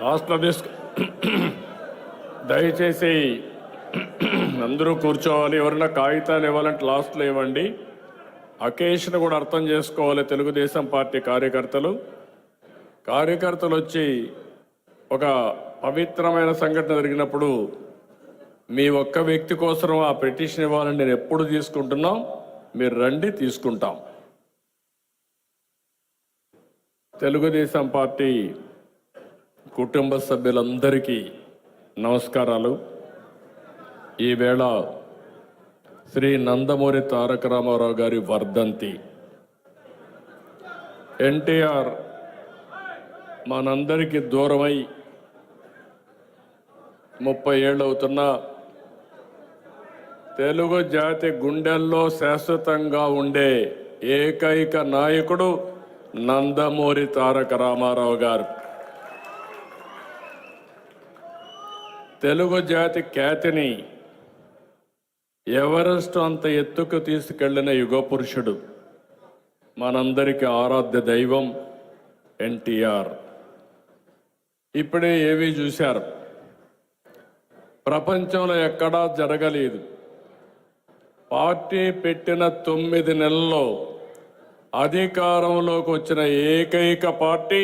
లాస్ట్లో దయచేసి అందరూ కూర్చోవాలి. ఎవరైనా కాగితాలు ఇవ్వాలంటే లాస్ట్లో ఇవ్వండి. అకేషన్ కూడా అర్థం చేసుకోవాలి. తెలుగుదేశం పార్టీ కార్యకర్తలు వచ్చి ఒక పవిత్రమైన సంఘటన జరిగినప్పుడు మీ ఒక్క వ్యక్తి కోసం ఆ పిటిషన్ ఇవ్వాలని నేను ఎప్పుడు తీసుకుంటున్నాం. మీరు రండి, తీసుకుంటాం. తెలుగుదేశం పార్టీ కుటుంబ సభ్యులందరికీ నమస్కారాలు. ఈవేళ శ్రీ నందమూరి తారక రామారావు గారి వర్ధంతి. ఎన్టీఆర్ మనందరికీ దూరమై 30 ఏళ్ళు అవుతున్నా తెలుగు జాతి గుండెల్లో శాశ్వతంగా ఉండే ఏకైక నాయకుడు నందమూరి తారక రామారావు గారు. తెలుగు జాతి ఖ్యాతిని ఎవరెస్ట్ అంత ఎత్తుకు తీసుకెళ్లిన యుగ పురుషుడు, మనందరికీ ఆరాధ్య దైవం ఎన్టీఆర్. ఇప్పుడే ఏవి చూశారు, ప్రపంచంలో ఎక్కడా జరగలేదు. పార్టీ పెట్టిన 9 నెలల్లో అధికారంలోకి వచ్చిన ఏకైక పార్టీ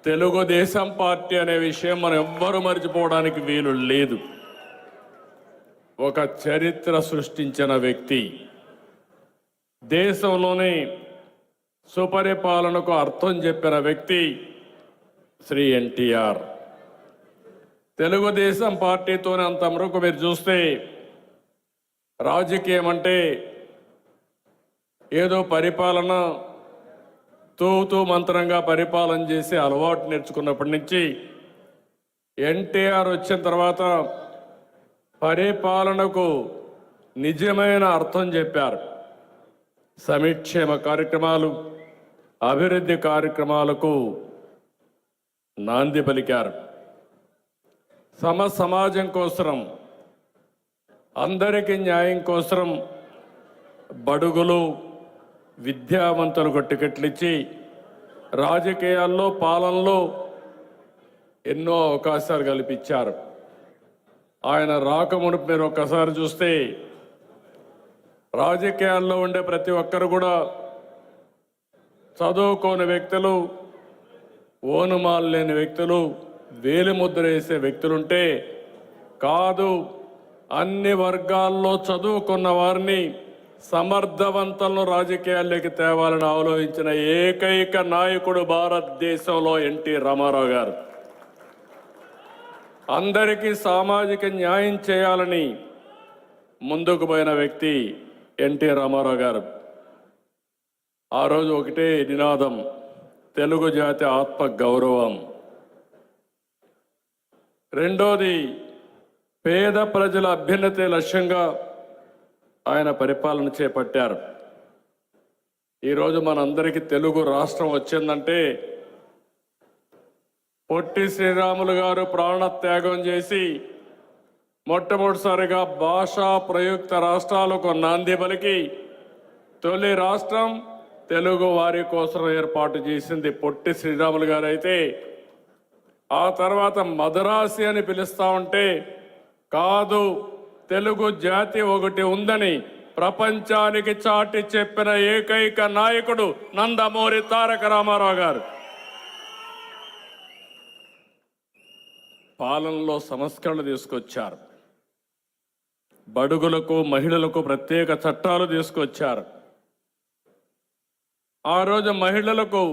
తెలుగుదేశం పార్టీ అనే విషయం మనం ఎవ్వరూ మర్చిపోవడానికి వీలు లేదు. ఒక చరిత్ర సృష్టించిన వ్యక్తి, దేశంలోనే సుపరిపాలనకు అర్థం చెప్పిన వ్యక్తి శ్రీ ఎన్టీఆర్. తెలుగుదేశం పార్టీతోనే అంతవరకు మీరు చూస్తే రాజకీయం అంటే ఏదో పరిపాలన తూతూ మంత్రంగా పరిపాలన చేసి అలవాటు నేర్చుకున్నప్పటి నుంచి ఎన్టీఆర్ వచ్చిన తర్వాత పరిపాలనకు నిజమైన అర్థం చెప్పారు. సంక్షేమ కార్యక్రమాలు, అభివృద్ధి కార్యక్రమాలకు నాంది పలికారు. సమాజం కోసం, అందరికీ న్యాయం కోసం బడుగులు, విద్యావంతులకు టికెట్లు ఇచ్చి రాజకీయాల్లో, పాలనలో ఎన్నో అవకాశాలు కల్పించారు. ఆయన రాకమునుపు మీరు ఒక్కసారి చూస్తే రాజకీయాల్లో ఉండే ప్రతి ఒక్కరు కూడా చదువుకోని వ్యక్తులు, ఓనుమాలు లేని వ్యక్తులు, వేలిముద్ర వేసే వ్యక్తులుంటే కాదు, అన్ని వర్గాల్లో చదువుకున్న వారిని సమర్థవంతులను రాజకీయాల్లోకి తేవాలని ఆలోచించిన ఏకైక నాయకుడు భారతదేశంలో ఎన్టీ రామారావు గారు. అందరికీ సామాజిక న్యాయం చేయాలని ముందుకు పోయిన వ్యక్తి ఎన్టీ రామారావు గారు. ఆ రోజు ఒకటే నినాదం, తెలుగు జాతి ఆత్మ గౌరవం. రెండోది, పేద ప్రజల అభ్యున్నతి లక్ష్యంగా ఆయన పరిపాలన చేపట్టారు. ఈరోజు మనందరికీ తెలుగు రాష్ట్రం వచ్చిందంటే పొట్టి శ్రీరాములు గారు ప్రాణత్యాగం చేసి మొట్టమొదటిసారిగా భాషా ప్రయుక్త రాష్ట్రాలకు నాంది పలికి తొలి రాష్ట్రం తెలుగు వారి కోసం ఏర్పాటు చేసింది పొట్టి శ్రీరాములు గారు అయితే, ఆ తర్వాత మదరాసి అని పిలుస్తా ఉంటే కాదు, తెలుగు జాతి ఒకటి ఉందని ప్రపంచానికి చాటి చెప్పిన ఏకైక నాయకుడు నందమూరి తారక రామారావు గారు. పాలనలో సంస్కరణలు తీసుకొచ్చారు. బడుగులకు, మహిళలకు ప్రత్యేక చట్టాలు తీసుకొచ్చారు. ఆ రోజు మహిళలకు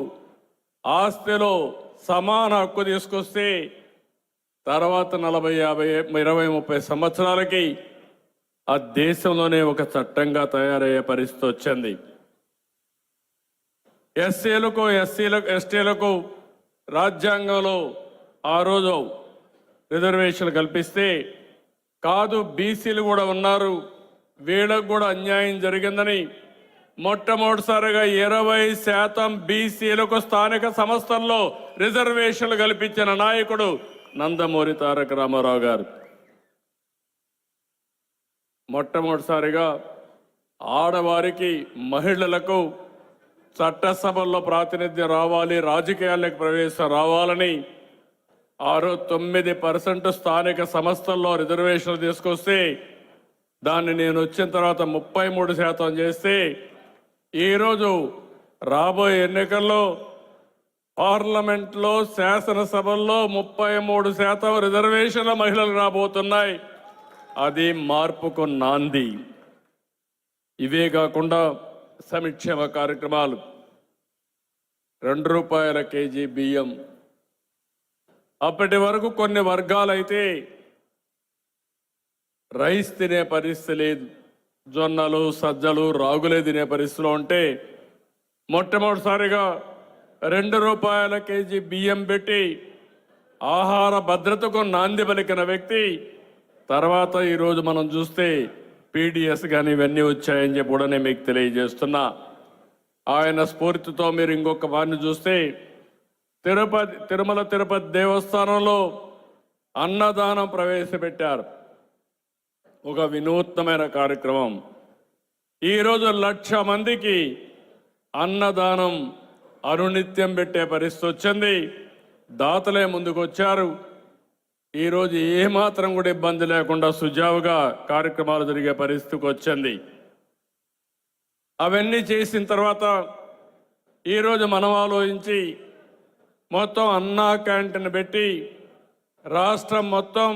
ఆస్తిలో సమాన హక్కు తీసుకొస్తే తర్వాత 40, 50, 20, 30 సంవత్సరాలకి ఆ దేశంలోనే ఒక చట్టంగా తయారయ్యే పరిస్థితి వచ్చింది. ఎస్సీలకు, ఎస్టీలకు రాజ్యాంగంలో ఆ రోజు రిజర్వేషన్లు కల్పిస్తే కాదు, బీసీలు కూడా ఉన్నారు, వీళ్ళకు కూడా అన్యాయం జరిగిందని మొట్టమొదటిసారిగా 20% బీసీలకు స్థానిక సంస్థల్లో రిజర్వేషన్లు కల్పించిన నాయకుడు నందమూరి తారక రామారావు గారు. మొట్టమొదటిసారిగా ఆడవారికి, మహిళలకు చట్టసభల్లో ప్రాతినిధ్యం రావాలి, రాజకీయాలకు ప్రవేశం రావాలని ఆ రోజు 9% స్థానిక సంస్థల్లో రిజర్వేషన్లు తీసుకొస్తే దాన్ని నేను వచ్చిన తర్వాత 33% చేస్తే ఈరోజు రాబోయే ఎన్నికల్లో పార్లమెంట్లో శాసనసభల్లో 33% రిజర్వేషన్ల మహిళలు రాబోతున్నాయి. అది మార్పుకు నాంది. ఇవే కాకుండా సంక్షేమ కార్యక్రమాలు, ₹2 కేజీ బియ్యం. అప్పటి వరకు కొన్ని వర్గాలైతే రైస్ తినే పరిస్థితి లేదు, జొన్నలు సజ్జలు రాగులే తినే పరిస్థితిలో ఉంటే మొట్టమొదటిసారిగా ₹2 కేజీ బియ్యం పెట్టి ఆహార భద్రతకు నాంది పలికిన వ్యక్తి. తర్వాత ఈరోజు మనం చూస్తే పీడిఎస్ కానీ ఇవన్నీ వచ్చాయని చెప్పి కూడా నేను మీకు తెలియజేస్తున్నా. ఆయన స్ఫూర్తితో మీరు ఇంకొక వారిని చూస్తే తిరుమల తిరుపతి దేవస్థానంలో అన్నదానం ప్రవేశపెట్టారు. ఒక వినూత్నమైన కార్యక్రమం. ఈరోజు 1,00,000 మందికి అన్నదానం అనునిత్యం పెట్టే పరిస్థితి వచ్చింది. దాతలే ముందుకు వచ్చారు. ఈరోజు ఏమాత్రం కూడా ఇబ్బంది లేకుండా సుజావుగా కార్యక్రమాలు జరిగే పరిస్థితికి వచ్చింది. అవన్నీ చేసిన తర్వాత ఈరోజు మనం ఆలోచించి మొత్తం అన్నా క్యాంటీన్ పెట్టి రాష్ట్రం మొత్తం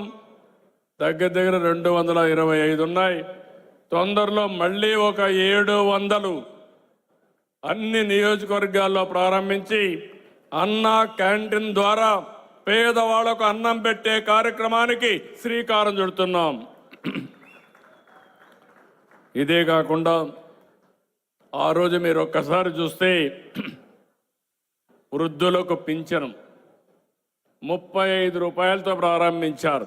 దగ్గర 225 ఉన్నాయి. తొందరలో మళ్ళీ ఒక 700 అన్ని నియోజకవర్గాల్లో ప్రారంభించి అన్నా క్యాంటీన్ ద్వారా పేదవాళ్లకు అన్నం పెట్టే కార్యక్రమానికి శ్రీకారం చుడుతున్నాం. ఇదే కాకుండా ఆ రోజు మీరు ఒక్కసారి చూస్తే వృద్ధులకు పింఛను ₹35తో ప్రారంభించారు.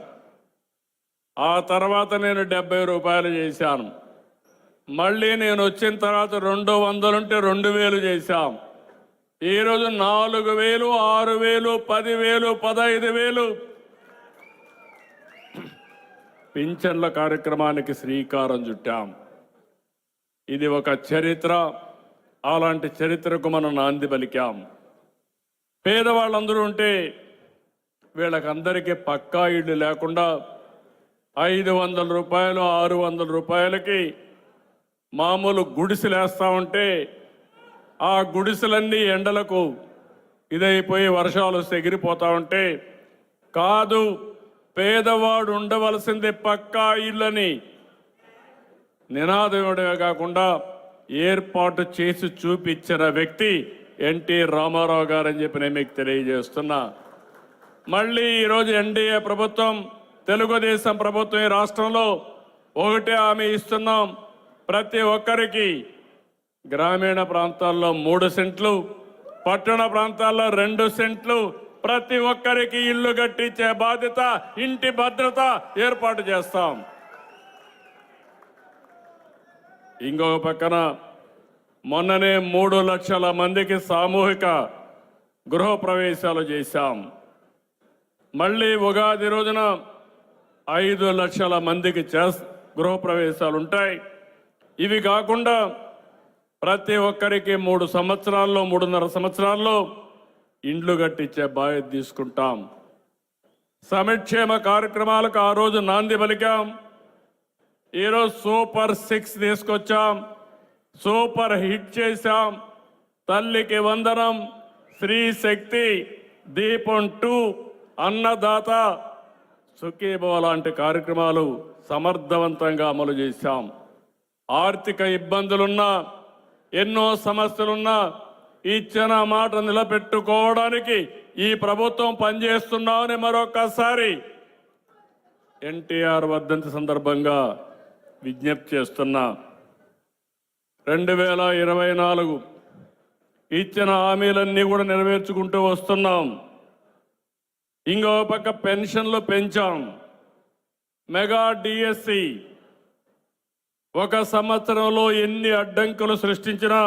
ఆ తర్వాత నేను ₹70 చేశాను. మళ్ళీ నేను వచ్చిన తర్వాత 200 ఉంటే 2000 చేశాం. ఈరోజు 4000, 6000, 10,000, 15,000 పింఛన్ల కార్యక్రమానికి శ్రీకారం చుట్టాం. ఇది ఒక చరిత్ర. అలాంటి చరిత్రకు మనం నాంది పలికాం. పేదవాళ్ళందరూ ఉంటే వీళ్ళకందరికీ పక్కా ఇళ్ళు లేకుండా ₹500, ₹600 మామూలు గుడిసెలేస్తా ఉంటే ఆ గుడిసెలన్నీ ఎండలకు ఇదైపోయి వర్షాలు వస్తే ఎగిరిపోతా ఉంటే, కాదు పేదవాడు ఉండవలసింది పక్కా ఇళ్ళని నినాదమే కాకుండా ఏర్పాటు చేసి చూపించిన వ్యక్తి ఎన్టీ రామారావు గారని చెప్పి నేను మీకు తెలియజేస్తున్నా. మళ్ళీ ఈరోజు ఎన్డీఏ ప్రభుత్వం, తెలుగుదేశం ప్రభుత్వం ఈ రాష్ట్రంలో ఒకటే హామీ ఇస్తున్నాం. ప్రతి ఒక్కరికి గ్రామీణ ప్రాంతాల్లో 3 సెంట్లు, పట్టణ ప్రాంతాల్లో 2 సెంట్లు, ప్రతి ఒక్కరికి ఇల్లు కట్టించే బాధ్యత, ఇంటి భద్రత ఏర్పాటు చేస్తాం. ఇంకొక పక్కన మొన్ననే 3 లక్షల మందికి సామూహిక గృహప్రవేశాలు చేశాం. మళ్ళీ ఉగాది రోజున 5 లక్షల మందికి గృహప్రవేశాలు ఉంటాయి. ఇవి కాకుండా ప్రతి ఒక్కరికి 3 సంవత్సరాల్లో, 3.5 సంవత్సరాల్లో ఇండ్లు కట్టించే బాధ్యత తీసుకుంటాం. సంక్షేమ కార్యక్రమాలకు ఆ రోజు నాంది పలికాం. ఈరోజు సూపర్ 6 తీసుకొచ్చాం, సూపర్ హిట్ చేశాం. తల్లికి వందనం, స్త్రీ శక్తి, దీపం 2, అన్నదాత, సుఖీభవ లాంటి కార్యక్రమాలు సమర్థవంతంగా అమలు చేశాం. ఆర్థిక ఇబ్బందులున్నా, ఎన్నో సమస్యలున్నా ఇచ్చిన మాట నిలబెట్టుకోవడానికి ఈ ప్రభుత్వం పనిచేస్తున్నామని మరొకసారి ఎన్టీఆర్ వర్ధంతి సందర్భంగా విజ్ఞప్తి చేస్తున్నా. 2024 ఇచ్చిన హామీలన్నీ కూడా నెరవేర్చుకుంటూ వస్తున్నాం. ఇంకో పక్క పెన్షన్లు పెంచాం. మెగా డిఎస్సి, 1 సంవత్సరంలో ఎన్ని అడ్డంకులు సృష్టించినా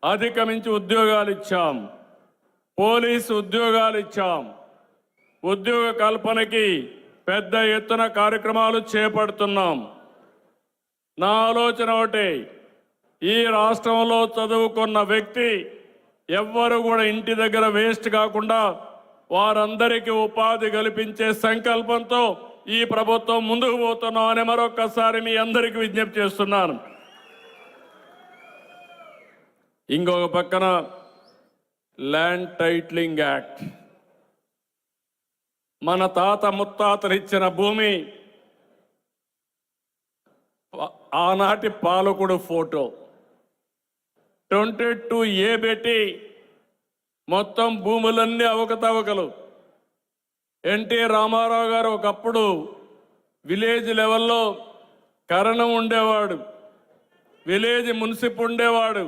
అధిగమించి ఉద్యోగాలు ఇచ్చాం. పోలీసు ఉద్యోగాలు ఇచ్చాం. ఉద్యోగ కల్పనకి పెద్ద ఎత్తున కార్యక్రమాలు చేపడుతున్నాం. నా ఆలోచన ఒకటే, ఈ రాష్ట్రంలో చదువుకున్న వ్యక్తి ఎవ్వరు కూడా ఇంటి దగ్గర వేస్ట్ కాకుండా వారందరికీ ఉపాధి కల్పించే సంకల్పంతో ఈ ప్రభుత్వం ముందుకు పోతున్నామని మరొక్కసారి మీ అందరికీ విజ్ఞప్తి చేస్తున్నాను. ఇంకొక పక్కన ల్యాండ్ టైటిలింగ్ యాక్ట్, మన తాత ముత్తాతలు ఇచ్చిన భూమి, ఆనాటి పాలకుడు ఫోటో 22A పెట్టి మొత్తం భూములన్నీ అవకతవకలు. ఎన్టీ రామారావు గారు ఒకప్పుడు విలేజ్ లెవెల్లో కరణం ఉండేవాడు, విలేజ్ మున్సిప్ ఉండేవాడు.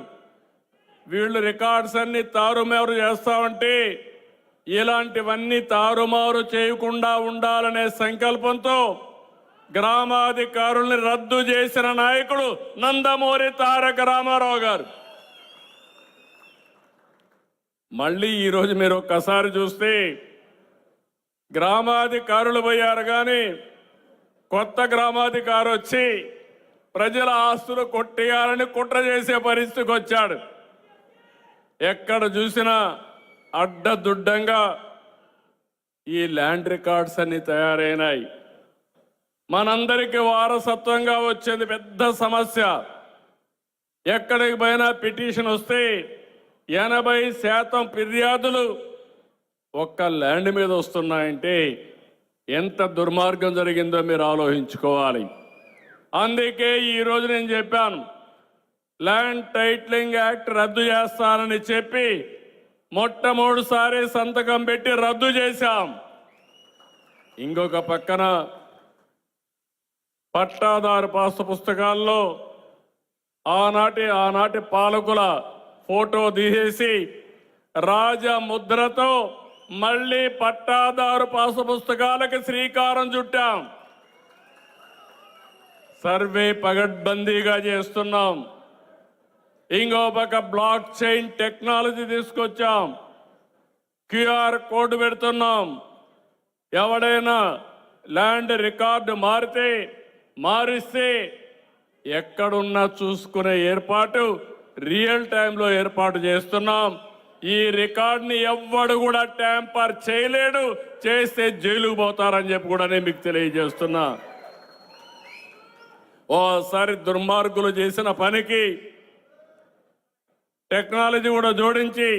వీళ్ళు రికార్డ్స్ అన్ని తారుమారు చేస్తామంటే ఇలాంటివన్నీ తారుమారు చేయకుండా ఉండాలనే సంకల్పంతో గ్రామాధికారుల్ని రద్దు చేసిన నాయకుడు నందమూరి తారక రామారావు గారు. మళ్ళీ ఈరోజు మీరు ఒక్కసారి చూస్తే గ్రామాధికారులు పోయారు, కానీ కొత్త గ్రామాధికారి వచ్చి ప్రజల ఆస్తులు కొట్టేయాలని కుట్ర చేసే పరిస్థితికి వచ్చాడు. ఎక్కడ చూసినా అడ్డదుడ్డంగా ఈ ల్యాండ్ రికార్డ్స్ అన్ని తయారైనాయి. మనందరికీ వారసత్వంగా వచ్చేది పెద్ద సమస్య. ఎక్కడికి పోయినా పిటిషన్ వస్తే 80% ఫిర్యాదులు ఒక్క ల్యాండ్ మీద వస్తున్నాయంటే ఎంత దుర్మార్గం జరిగిందో మీరు ఆలోచించుకోవాలి. అందుకే ఈరోజు నేను చెప్పాను, ల్యాండ్ టైటిలింగ్ యాక్ట్ రద్దు చేస్తానని చెప్పి మొట్టమొదటిసారి సంతకం పెట్టి రద్దు చేశాం. ఇంకొక పక్కన పట్టాదారు పాసు పుస్తకాల్లో ఆనాటి పాలకుల ఫోటో తీసేసి రాజముద్రతో మళ్ళీ పట్టాదారు పాసు పుస్తకాలకు శ్రీకారం చుట్టాం. సర్వే పగడ్బందీగా చేస్తున్నాం. ఇంకో పక్క బ్లాక్ చైన్ టెక్నాలజీ తీసుకొచ్చాం. క్యూఆర్ కోడ్ పెడుతున్నాం. ఎవడైనా ల్యాండ్ రికార్డు మారిస్తే ఎక్కడున్నా చూసుకునే ఏర్పాటు రియల్ టైంలో ఏర్పాటు చేస్తున్నాం. ఈ రికార్డుని ఎవ్వడు కూడా ట్యాంపర్ చేయలేడు, చేస్తే జైలుకు పోతారని చెప్పి కూడా నేను మీకు తెలియజేస్తున్నా. ఓసారి దుర్మార్గులు చేసిన పనికి టెక్నాలజీ కూడా జోడించి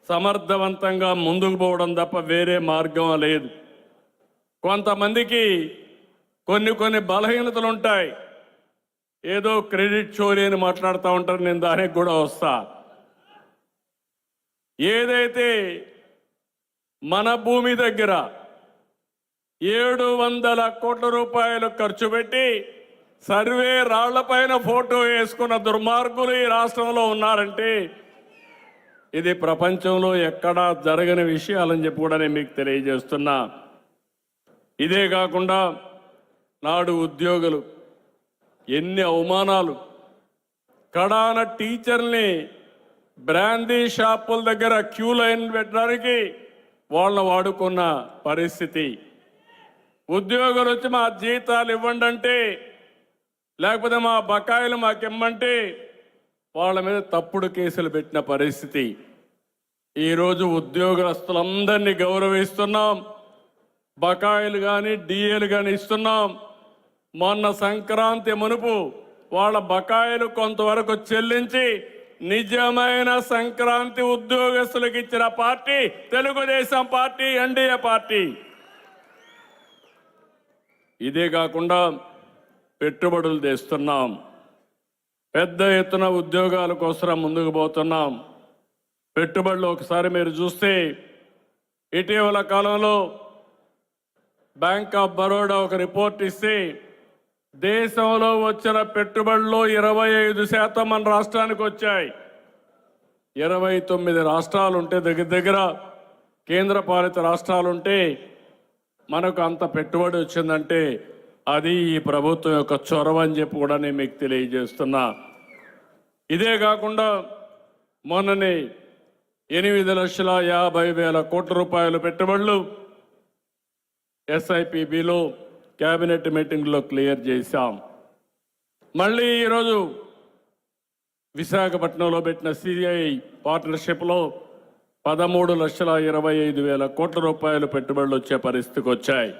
సమర్థవంతంగా ముందుకు పోవడం తప్ప వేరే మార్గం లేదు. కొంతమందికి కొన్ని బలహీనతలు ఉంటాయి. ఏదో క్రెడిట్ చోరీ అని మాట్లాడుతూ ఉంటారు, నేను దానికి కూడా వస్తా. ఏదైతే మన భూమి దగ్గర 700 కోట్ల రూపాయలు ఖర్చు పెట్టి సర్వే రాళ్లపైన ఫోటో వేసుకున్న దుర్మార్గులు ఈ రాష్ట్రంలో ఉన్నారంటే ఇది ప్రపంచంలో ఎక్కడా జరగని విషయాలని చెప్పి కూడా నేను మీకు తెలియజేస్తున్నా. ఇదే కాకుండా నాడు ఉద్యోగులు ఎన్ని అవమానాలు, కడాన టీచర్ని బ్రాందీ షాపుల దగ్గర క్యూ లైన్ పెట్టడానికి వాళ్ళని వాడుకున్న పరిస్థితి. ఉద్యోగులు వచ్చి మా జీతాలు ఇవ్వండి అంటే, లేకపోతే మా బకాయిలు మాకిమ్మంటే వాళ్ళ మీద తప్పుడు కేసులు పెట్టిన పరిస్థితి. ఈరోజు ఉద్యోగస్తులందరినీ గౌరవిస్తున్నాం. బకాయిలు కానీ డిఏలు కానీ ఇస్తున్నాం. మొన్న సంక్రాంతి మునుపు వాళ్ళ బకాయిలు కొంతవరకు చెల్లించి నిజమైన సంక్రాంతి ఉద్యోగస్తులకు ఇచ్చిన party Telugu Desam party, NDA party. ఇదే కాకుండా పెట్టుబడులు తెస్తున్నాం. పెద్ద ఎత్తున ఉద్యోగాల కోసం ముందుకు పోతున్నాం. పెట్టుబడులు ఒకసారి మీరు చూస్తే ఇటీవల కాలంలో బ్యాంక్ ఆఫ్ బరోడా ఒక రిపోర్ట్ ఇస్తే దేశంలో వచ్చిన పెట్టుబడుల్లో 25% మన రాష్ట్రానికి వచ్చాయి. 29 రాష్ట్రాలుంటే దగ్గర కేంద్ర పాలిత రాష్ట్రాలుంటే మనకు అంత పెట్టుబడి వచ్చిందంటే అది ఈ ప్రభుత్వం యొక్క చొరవ అని చెప్పి కూడా నేను మీకు తెలియజేస్తున్నా. ఇదే కాకుండా మొన్ననే 8,50,000 కోట్ల రూపాయలు పెట్టుబడులు SIPBలో కేబినెట్ మీటింగ్లో క్లియర్ చేశాం. మళ్ళీ ఈరోజు విశాఖపట్నంలో పెట్టిన సిఐ పార్ట్నర్షిప్లో 13,25,000 కోట్ల రూపాయలు పెట్టుబడులు వచ్చే పరిస్థితికి వచ్చాయి.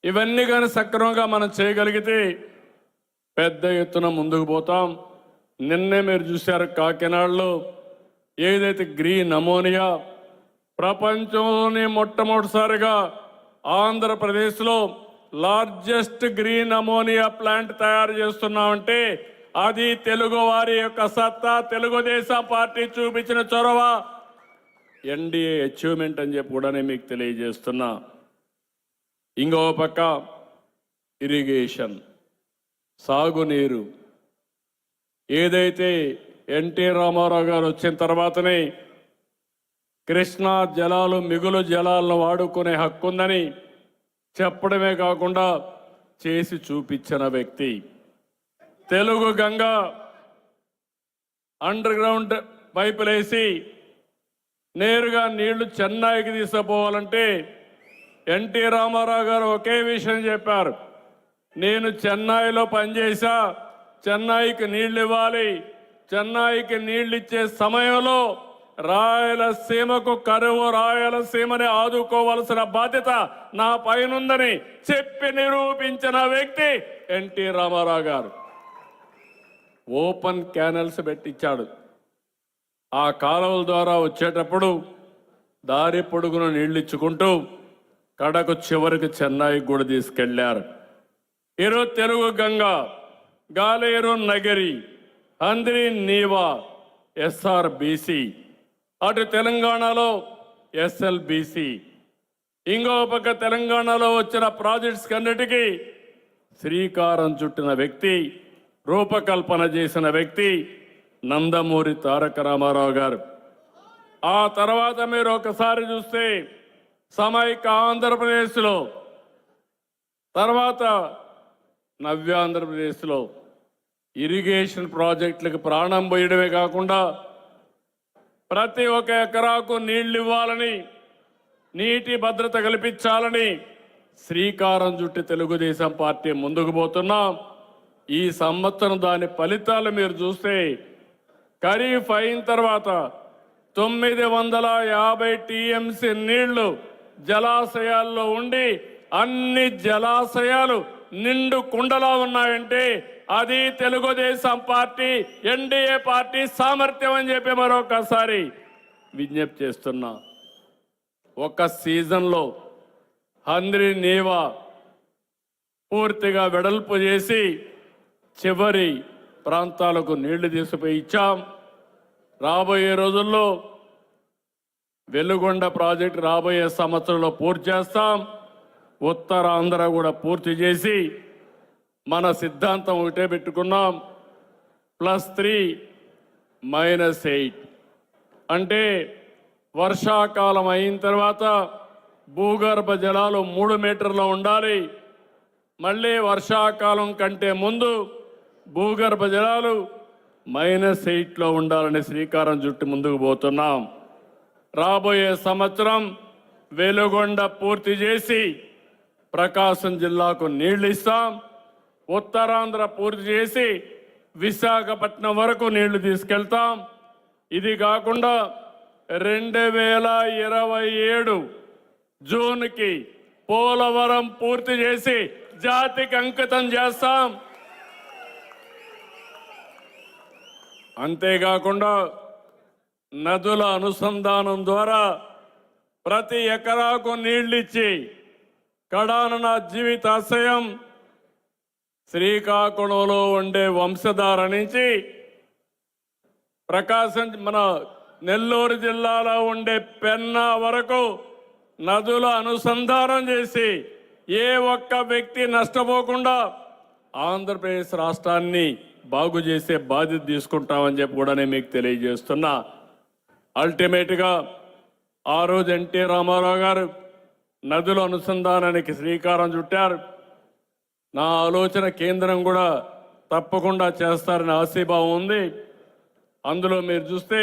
ఇవన్నీ కానీ సక్రమంగా మనం చేయగలిగితే పెద్ద ఎత్తున ముందుకు పోతాం. నిన్నే మీరు చూశారు కాకినాడలో ఏదైతే గ్రీన్ అమోనియా ప్రపంచంలోనే మొట్టమొదటిసారిగా ఆంధ్రప్రదేశ్లో లార్జెస్ట్ గ్రీన్ అమోనియా ప్లాంట్ తయారు చేస్తున్నామంటే అది తెలుగు వారి యొక్క సత్తా, తెలుగుదేశం పార్టీ చూపించిన చొరవ, ఎన్డీఏ అచీవ్మెంట్ అని చెప్పి కూడా నేను మీకు తెలియజేస్తున్నా. ఇంకో పక్క ఇరిగేషన్, సాగునీరు, ఏదైతే ఎన్టీ రామారావు గారు వచ్చిన తర్వాతనే కృష్ణా జలాలు మిగులు జలాలను వాడుకునే హక్కు ఉందని చెప్పడమే కాకుండా చేసి చూపించిన వ్యక్తి. తెలుగు గంగ అండర్ గ్రౌండ్ పైపులేసి నేరుగా నీళ్లు చెన్నైకి తీసుకుపోవాలంటే ఎన్టీ రామారావు గారు ఒకే విషయం చెప్పారు, నేను చెన్నైలో పనిచేశా, చెన్నైకి నీళ్లు ఇవ్వాలి, చెన్నైకి నీళ్లు ఇచ్చే సమయంలో రాయలసీమకు కరువు, రాయలసీమని ఆదుకోవాల్సిన బాధ్యత నా పైనుందని చెప్పి నిరూపించిన వ్యక్తి ఎన్టీ రామారావు గారు. ఓపెన్ క్యానల్స్ పెట్టించాడు. ఆ కాలువల ద్వారా వచ్చేటప్పుడు దారి పొడుగున నీళ్లు ఇచ్చుకుంటూ కడకు చివరికి చెన్నైకి కూడా తీసుకెళ్లారు. ఈరోజు తెలుగు గంగ, గాలేరు నగరి, హంద్రి నీవా, ఎస్ఆర్బిసి, అటు తెలంగాణలో ఎస్ఎల్బిసి, ఇంకో పక్క తెలంగాణలో వచ్చిన ప్రాజెక్ట్స్ కన్నిటికీ శ్రీకారం చుట్టిన వ్యక్తి, రూపకల్పన చేసిన వ్యక్తి నందమూరి తారక రామారావు గారు. ఆ తర్వాత మీరు ఒకసారి చూస్తే సమైక్య ఆంధ్రప్రదేశ్లో, తర్వాత నవ్యాంధ్రప్రదేశ్లో ఇరిగేషన్ ప్రాజెక్టులకు ప్రాణం పోయడమే కాకుండా ప్రతి ఒక్క ఎకరాకు నీళ్లు ఇవ్వాలని, నీటి భద్రత కల్పించాలని శ్రీకారం చుట్టి తెలుగుదేశం పార్టీ ముందుకు పోతున్నాం. ఈ సంవత్సరం దాని ఫలితాలు మీరు చూస్తే ఖరీఫ్ అయిన తర్వాత 950 టీఎంసీ నీళ్లు జలాశయాల్లో ఉండి అన్ని జలాశయాలు నిండు కుండలా ఉన్నాయంటే అది తెలుగుదేశం పార్టీ, ఎన్డీఏ పార్టీ సామర్థ్యం అని చెప్పి మరొకసారి విజ్ఞప్తి చేస్తున్నా. ఒక సీజన్లో హంద్రి నీవా పూర్తిగా వెడల్పు చేసి చివరి ప్రాంతాలకు నీళ్లు తీసుకుపోయి ఇచ్చాం. రాబోయే రోజుల్లో వెలుగొండ ప్రాజెక్టు రాబోయే సంవత్సరంలో పూర్తి చేస్తాం. ఉత్తరాంధ్ర కూడా పూర్తి చేసి మన సిద్ధాంతం ఒకటే పెట్టుకున్నాం, +3 -8 అంటే వర్షాకాలం అయిన తర్వాత భూగర్భ జలాలు 3 మీటర్లు ఉండాలి. మళ్ళీ వర్షాకాలం కంటే ముందు భూగర్భ జలాలు -8లో ఉండాలని శ్రీకారం చుట్టి ముందుకు పోతున్నాం. రాబోయే సంవత్సరం వెలుగొండ పూర్తి చేసి ప్రకాశం జిల్లాకు నీళ్లు ఇస్తాం. ఉత్తరాంధ్ర పూర్తి చేసి విశాఖపట్నం వరకు నీళ్లు తీసుకెళ్తాం. ఇది కాకుండా 2027 జూన్కి పోలవరం పూర్తి చేసి జాతికి అంకితం చేస్తాం. అంతేకాకుండా నదుల అనుసంధానం ద్వారా ప్రతి ఎకరాకు నీళ్ళిచ్చి కడాన నా జీవితాశయం శ్రీకాకుళంలో ఉండే వంశధార నుంచి ప్రకాశం మన నెల్లూరు జిల్లాలో ఉండే పెన్నా వరకు నదుల అనుసంధానం చేసి ఏ ఒక్క వ్యక్తి నష్టపోకుండా ఆంధ్రప్రదేశ్ రాష్ట్రాన్ని బాగు చేసే బాధ్యత తీసుకుంటామని చెప్పి కూడా నేను మీకు తెలియజేస్తున్నా. అల్టిమేట్గా ఆ రోజు ఎన్టీ రామారావు గారు నదుల అనుసంధానానికి శ్రీకారం చుట్టారు. నా ఆలోచన కేంద్రం కూడా తప్పకుండా చేస్తారని ఆశీభావం ఉంది. అందులో మీరు చూస్తే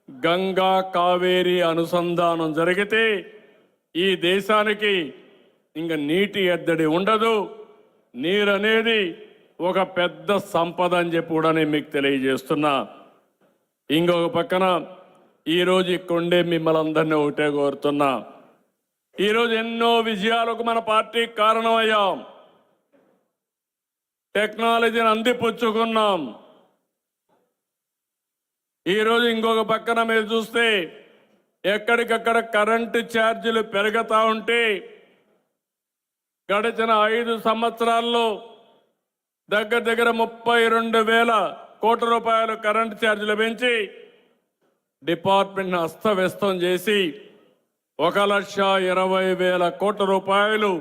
గంగా కావేరి అనుసంధానం జరిగితే ఈ దేశానికి ఇంకా నీటి ఎద్దడి ఉండదు. నీరు అనేది ఒక పెద్ద సంపద అని చెప్పి కూడా నేను మీకు తెలియజేస్తున్నా. ఇంకొక పక్కన ఈరోజు ఇక్కడుండే మిమ్మల్ని అందరినీ ఒకటే కోరుతున్నా. ఈరోజు ఎన్నో విజయాలకు మన పార్టీ కారణమయ్యాం. టెక్నాలజీని అందిపుచ్చుకున్నాం. ఈరోజు ఇంకొక పక్కన మీరు చూస్తే ఎక్కడికక్కడ కరెంటు ఛార్జీలు పెరుగుతూ ఉంటే గడిచిన 5 సంవత్సరాల్లో దగ్గర 32,000 కోట్ల రూపాయలు కరెంటు ఛార్జీలు పెంచి డిపార్ట్మెంట్ను అస్తవ్యస్తం చేసి 1,20,000 కోట్ల రూపాయలు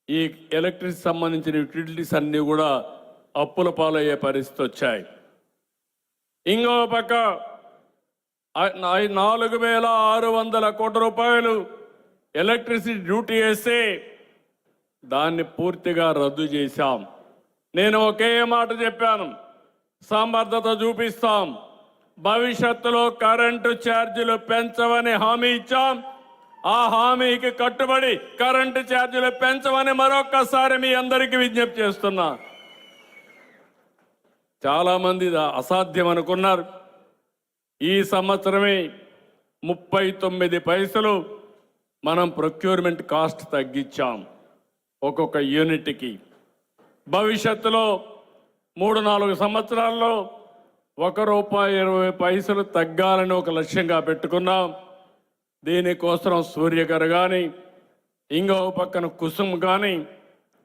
ఈ ఎలక్ట్రిసిటీ సంబంధించిన యూటిలిటీస్ అన్నీ కూడా అప్పుల పాలయ్యే పరిస్థితి వచ్చాయి. ఇంకో పక్క 4,600 కోట్ల రూపాయలు ఎలక్ట్రిసిటీ డ్యూటీ వేస్తే దాన్ని పూర్తిగా రద్దు చేశాం. నేను ఒకే మాట చెప్పాను, సమర్థత చూపిస్తాం. భవిష్యత్తులో కరెంటు ఛార్జీలు పెంచవని హామీ ఇచ్చాం. ఆ హామీకి కట్టుబడి కరెంటు ఛార్జీలు పెంచమని మరొక్కసారి మీ అందరికీ విజ్ఞప్తి చేస్తున్నా. చాలా మంది అసాధ్యం అనుకున్నారు. ఈ సంవత్సరమే 39 పైసలు మనం ప్రొక్యూర్మెంట్ కాస్ట్ తగ్గించాం ఒక్కొక్క యూనిట్కి. భవిష్యత్తులో 3-4 సంవత్సరాల్లో ₹1.20 తగ్గాలని ఒక లక్ష్యంగా పెట్టుకున్నాం. దీనికోసం సూర్యకర్ కానీ ఇంకో పక్కన కుసుమ్ కానీ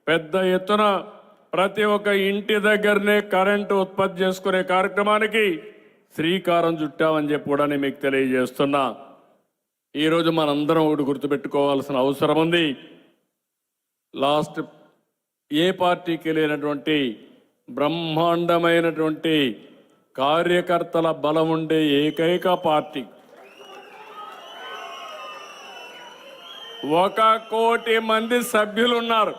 పెద్ద ఎత్తున ప్రతి ఒక్క ఇంటి దగ్గరనే కరెంటు ఉత్పత్తి చేసుకునే కార్యక్రమానికి శ్రీకారం చుట్టామని చెప్పి కూడా నేను మీకు తెలియజేస్తున్నా. ఈరోజు మనందరం ఒకటి గుర్తుపెట్టుకోవాల్సిన అవసరం ఉంది. లాస్ట్ ఏ పార్టీకి లేనటువంటి బ్రహ్మాండమైనటువంటి కార్యకర్తల బలం ఉండే ఏకైక పార్టీ 1 కోటి మంది సభ్యులున్నారు.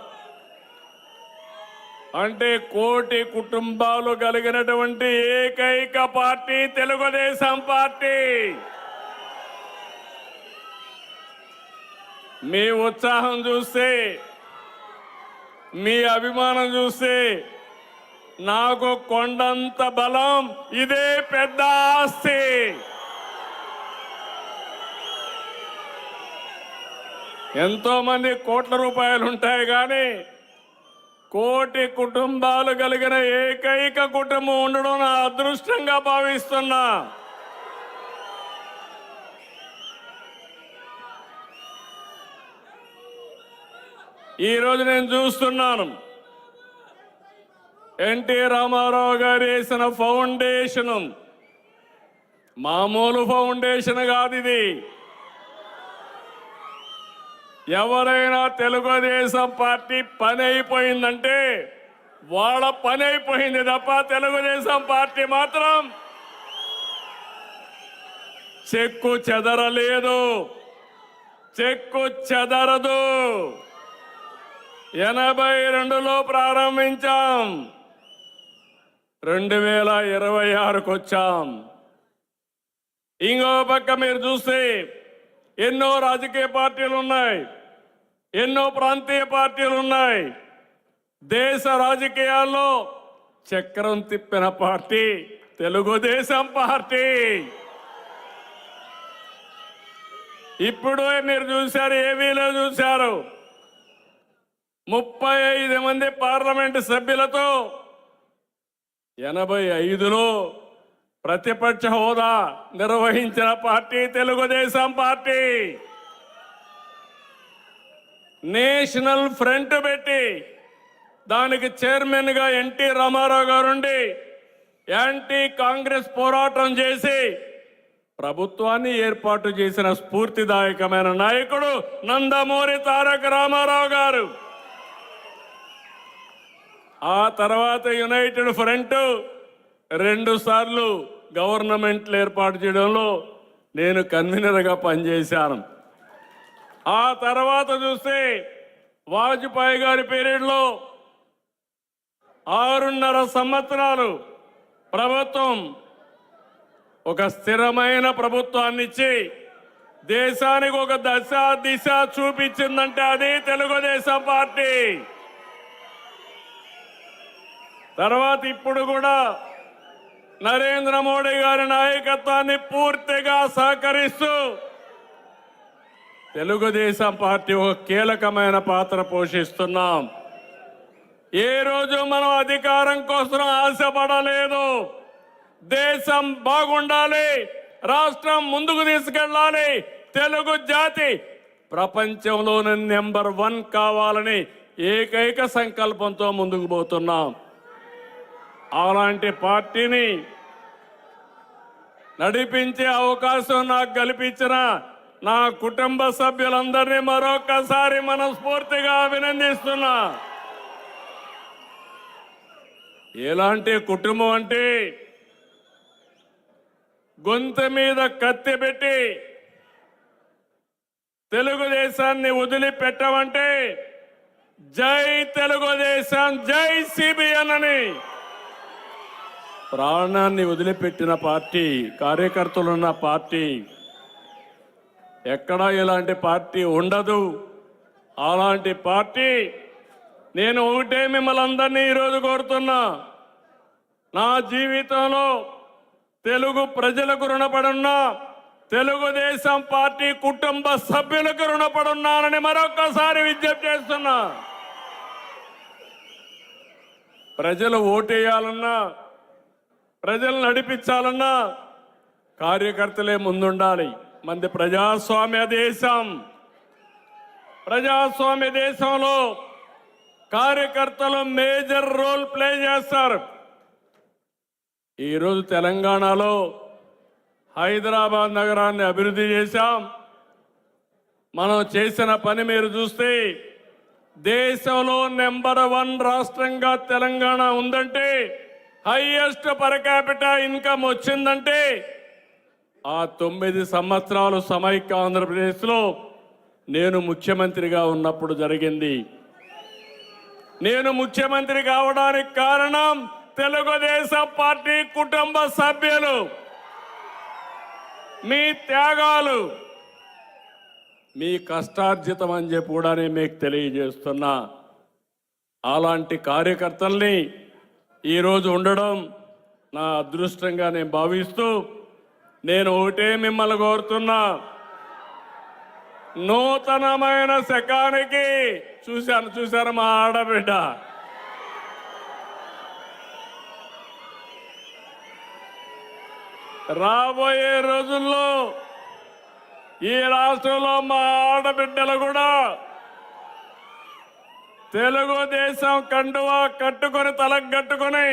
అంటే 1 కోటి కుటుంబాలు కలిగినటువంటి ఏకైక పార్టీ తెలుగుదేశం పార్టీ. మీ ఉత్సాహం చూస్తే, మీ అభిమానం చూస్తే నాకు కొండంత బలం, ఇదే పెద్ద ఆస్తి. ఎంతో మంది కోట్ల రూపాయలు ఉంటాయి కానీ 1 కోటి కుటుంబాలు కలిగిన ఏకైక కుటుంబం ఉండడం నా అదృష్టంగా భావిస్తున్నా. ఈరోజు నేను చూస్తున్నాను ఎన్టీ రామారావు గారు వేసిన ఫౌండేషన్ మామూలు ఫౌండేషన్ కాదు ఇది. ఎవరైనా తెలుగుదేశం పార్టీ పని అయిపోయిందంటే వాళ్ళ పని అయిపోయింది తప్ప తెలుగుదేశం పార్టీ మాత్రం చెక్కు చెదరలేదు, చెక్కు చెదరదు. 82లో ప్రారంభించాం, 2026కు వచ్చాం. ఇంకో పక్క మీరు చూస్తే ఎన్నో రాజకీయ పార్టీలు ఉన్నాయి, ఎన్నో ప్రాంతీయ పార్టీలు ఉన్నాయి. దేశ రాజకీయాల్లో చక్రం తిప్పిన పార్టీ తెలుగుదేశం పార్టీ. ఇప్పుడు మీరు చూశారు, ఏవీలో చూశారు, 35 మంది పార్లమెంటు సభ్యులతో 85లో ప్రతిపక్ష హోదా నిర్వహించిన party Telugu Desam party. National front పెట్టి దానికి చైర్మన్ గా ఎన్టీ రామారావు గారుండి యాంటీ కాంగ్రెస్ పోరాటం చేసి ప్రభుత్వాన్ని ఏర్పాటు చేసిన స్ఫూర్తిదాయకమైన నాయకుడు నందమూరి తారక రామారావు గారు. ఆ తర్వాత యునైటెడ్ ఫ్రంట్ 2 సార్లు గవర్నమెంట్లు ఏర్పాటు చేయడంలో నేను కన్వీనర్గా పనిచేశాను. ఆ తర్వాత చూస్తే వాజ్పేయి గారి పీరియడ్లో 6.5 సంవత్సరాలు ప్రభుత్వం ఒక స్థిరమైన ప్రభుత్వాన్ని ఇచ్చి దేశానికి ఒక దశ దిశ చూపించిందంటే అది తెలుగుదేశం పార్టీ. తర్వాత ఇప్పుడు కూడా నరేంద్ర మోడీ గారి నాయకత్వాన్ని పూర్తిగా సహకరిస్తూ తెలుగుదేశం పార్టీ ఒక కీలకమైన పాత్ర పోషిస్తున్నాం. ఏ రోజు మనం అధికారం కోసం ఆశపడలేదు. దేశం బాగుండాలి, రాష్ట్రం ముందుకు తీసుకెళ్ళాలి, తెలుగు జాతి ప్రపంచంలోనే నెంబర్ 1 కావాలని ఏకైక సంకల్పంతో ముందుకు పోతున్నాం. అలాంటి పార్టీని నడిపించే అవకాశం నాకు కల్పించిన నా కుటుంబ సభ్యులందరినీ మరొకసారి మనస్ఫూర్తిగా అభినందిస్తున్నా. ఎలాంటి కుటుంబం అంటే గొంతు మీద కత్తి పెట్టి తెలుగుదేశాన్ని వదిలిపెట్టమంటే జై తెలుగుదేశం, జై సిబిఎన్ అని ప్రాణాన్ని వదిలిపెట్టిన పార్టీ, కార్యకర్తలున్న పార్టీ. ఎక్కడా ఇలాంటి పార్టీ ఉండదు. అలాంటి పార్టీ నేను ఒకటే మిమ్మల్ని అందరినీ ఈరోజు కోరుతున్నా. నా జీవితంలో తెలుగు ప్రజలకు రుణపడున్నా, తెలుగుదేశం పార్టీ కుటుంబ సభ్యులకు రుణపడున్నానని మరొక్కసారి విజ్ఞప్తి చేస్తున్నా. ప్రజలు ఓటేయాలన్నా, ప్రజలు నడిపించాలన్నా కార్యకర్తలే ముందుండాలి. మంది ప్రజాస్వామ్య దేశం. ప్రజాస్వామ్య దేశంలో కార్యకర్తలు మేజర్ రోల్ ప్లే చేస్తారు. ఈరోజు తెలంగాణలో హైదరాబాద్ నగరాన్ని అభివృద్ధి చేశాం. మనం చేసిన పని మీరు చూస్తే దేశంలో నెంబర్ 1 రాష్ట్రంగా తెలంగాణ ఉందంటే, హైయెస్ట్ పర్ క్యాపిటల్ ఇన్కమ్ వచ్చిందంటే ఆ 9 సంవత్సరాలు సమైక్య ఆంధ్రప్రదేశ్లో నేను ముఖ్యమంత్రిగా ఉన్నప్పుడు జరిగింది. నేను ముఖ్యమంత్రి కావడానికి కారణం తెలుగుదేశం పార్టీ కుటుంబ సభ్యులు, మీ త్యాగాలు, మీ కష్టార్జితం అని చెప్పి కూడా నేను మీకు తెలియజేస్తున్నా. అలాంటి కార్యకర్తల్ని ఈరోజు ఉండడం నా అదృష్టంగా నేను భావిస్తూ, నేను ఒకటే మిమ్మల్ని కోరుతున్నా. నూతనమైన శకానికి చూశాను మా ఆడబిడ్డ. రాబోయే రోజుల్లో ఈ రాష్ట్రంలో మా ఆడబిడ్డలు కూడా తెలుగుదేశం కండువా కట్టుకొని తలకు కట్టుకొని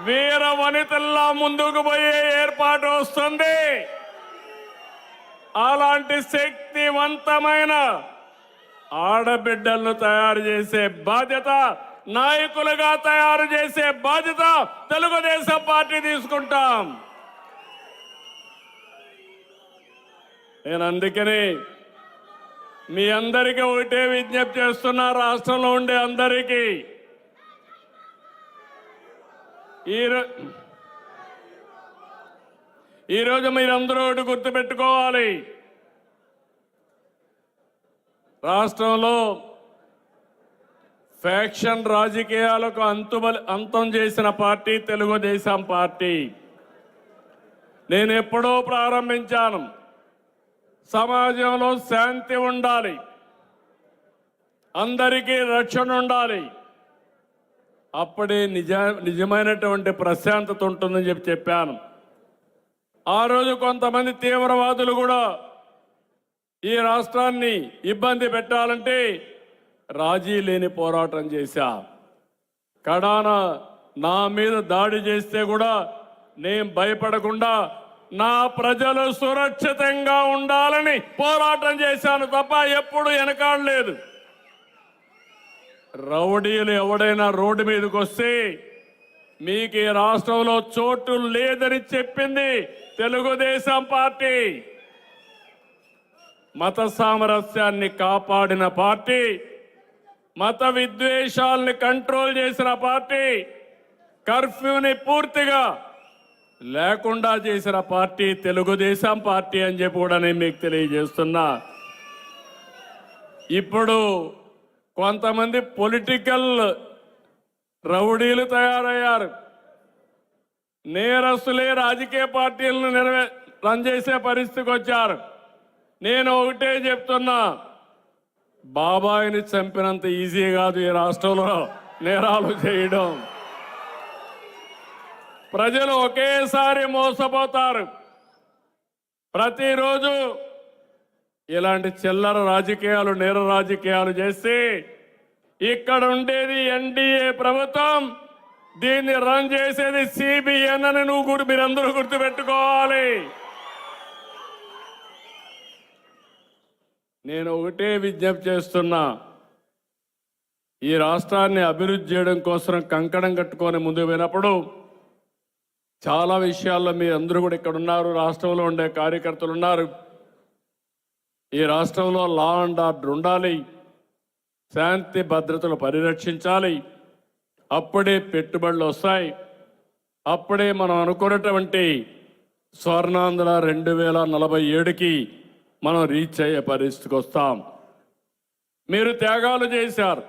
వీర వనితల్లా ముందుకు పోయే ఏర్పాటు వస్తుంది. అలాంటి శక్తివంతమైన ఆడబిడ్డలను తయారు చేసే బాధ్యత, నాయకులుగా తయారు చేసే బాధ్యత తెలుగుదేశం పార్టీ తీసుకుంటాం. నేను అందుకని మీ అందరికీ ఒకటే విజ్ఞప్తి చేస్తున్నా, రాష్ట్రంలో ఉండే అందరికీ. ఈరోజు మీరందరూ ఒకటి గుర్తుపెట్టుకోవాలి. రాష్ట్రంలో ఫ్యాక్షన్ రాజకీయాలకు అంతం చేసిన పార్టీ తెలుగుదేశం పార్టీ. నేను ఎప్పుడో ప్రారంభించాను. సమాజంలో శాంతి ఉండాలి, అందరికీ రక్షణ ఉండాలి, అప్పుడే నిజమైనటువంటి ప్రశాంతత ఉంటుందని చెప్పాను. ఆ రోజు కొంతమంది తీవ్రవాదులు కూడా ఈ రాష్ట్రాన్ని ఇబ్బంది పెట్టాలంటే రాజీ లేని పోరాటం చేశా. కడాన నా మీద దాడి చేస్తే కూడా నేను భయపడకుండా నా ప్రజలు సురక్షితంగా ఉండాలని పోరాటం చేశాను తప్ప ఎప్పుడు వెనకాడలేదు. రౌడీలు ఎవడైనా రోడ్డు మీదకి వస్తే మీకు ఈ రాష్ట్రంలో చోటు లేదని చెప్పింది తెలుగుదేశం పార్టీ. మత సామరస్యాన్ని కాపాడిన పార్టీ, మత విద్వేషాల్ని కంట్రోల్ చేసిన పార్టీ, కర్ఫ్యూని పూర్తిగా లేకుండా చేసిన పార్టీ తెలుగుదేశం పార్టీ అని చెప్పి కూడా నేను మీకు తెలియజేస్తున్నా. ఇప్పుడు కొంతమంది పొలిటికల్ రౌడీలు తయారయ్యారు. నేరస్తులే రాజకీయ పార్టీలను రన్ చేసే పరిస్థితికి వచ్చారు. నేను ఒకటే చెప్తున్నా, బాబాయిని చంపినంత ఈజీ కాదు ఈ రాష్ట్రంలో నేరాలు చేయడం. ప్రజలు ఒకేసారి మోసపోతారు. ప్రతిరోజు ఇలాంటి చిల్లర రాజకీయాలు, నేర రాజకీయాలు చేసి ఇక్కడ ఉండేది ఎన్డీఏ ప్రభుత్వం, దీన్ని రన్ చేసేది సిబిఎన్ అని మీరందరూ గుర్తుపెట్టుకోవాలి. నేను ఒకటే విజ్ఞప్తి చేస్తున్నా, ఈ రాష్ట్రాన్ని అభివృద్ధి చేయడం కోసం కంకణం కట్టుకొని ముందుకు పోయినప్పుడు చాలా విషయాల్లో మీ అందరూ కూడా ఇక్కడ ఉన్నారు, రాష్ట్రంలో ఉండే కార్యకర్తలు ఉన్నారు. ఈ రాష్ట్రంలో లా అండ్ ఆర్డర్ ఉండాలి, శాంతి భద్రతలు పరిరక్షించాలి. అప్పుడే పెట్టుబడులు వస్తాయి, అప్పుడే మనం అనుకున్నటువంటి స్వర్ణాంధ్ర 2047కి మనం రీచ్ అయ్యే పరిస్థితికి వస్తాం. మీరు త్యాగాలు చేశారు,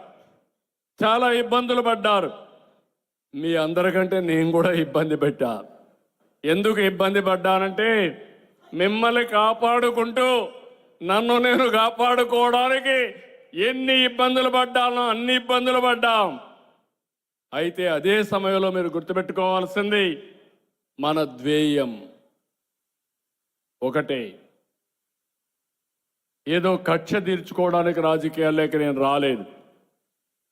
చాలా ఇబ్బందులు పడ్డారు. మీ అందరికంటే నేను కూడా ఇబ్బంది పెట్టా. ఎందుకు ఇబ్బంది పడ్డానంటే మిమ్మల్ని కాపాడుకుంటూ నన్ను నేను కాపాడుకోవడానికి ఎన్ని ఇబ్బందులు పడ్డానో అన్ని ఇబ్బందులు పడ్డాం. అయితే అదే సమయంలో మీరు గుర్తుపెట్టుకోవాల్సింది మన ధ్యేయం ఒకటే. ఏదో కక్ష తీర్చుకోవడానికి రాజకీయాల్లోకి నేను రాలేదు.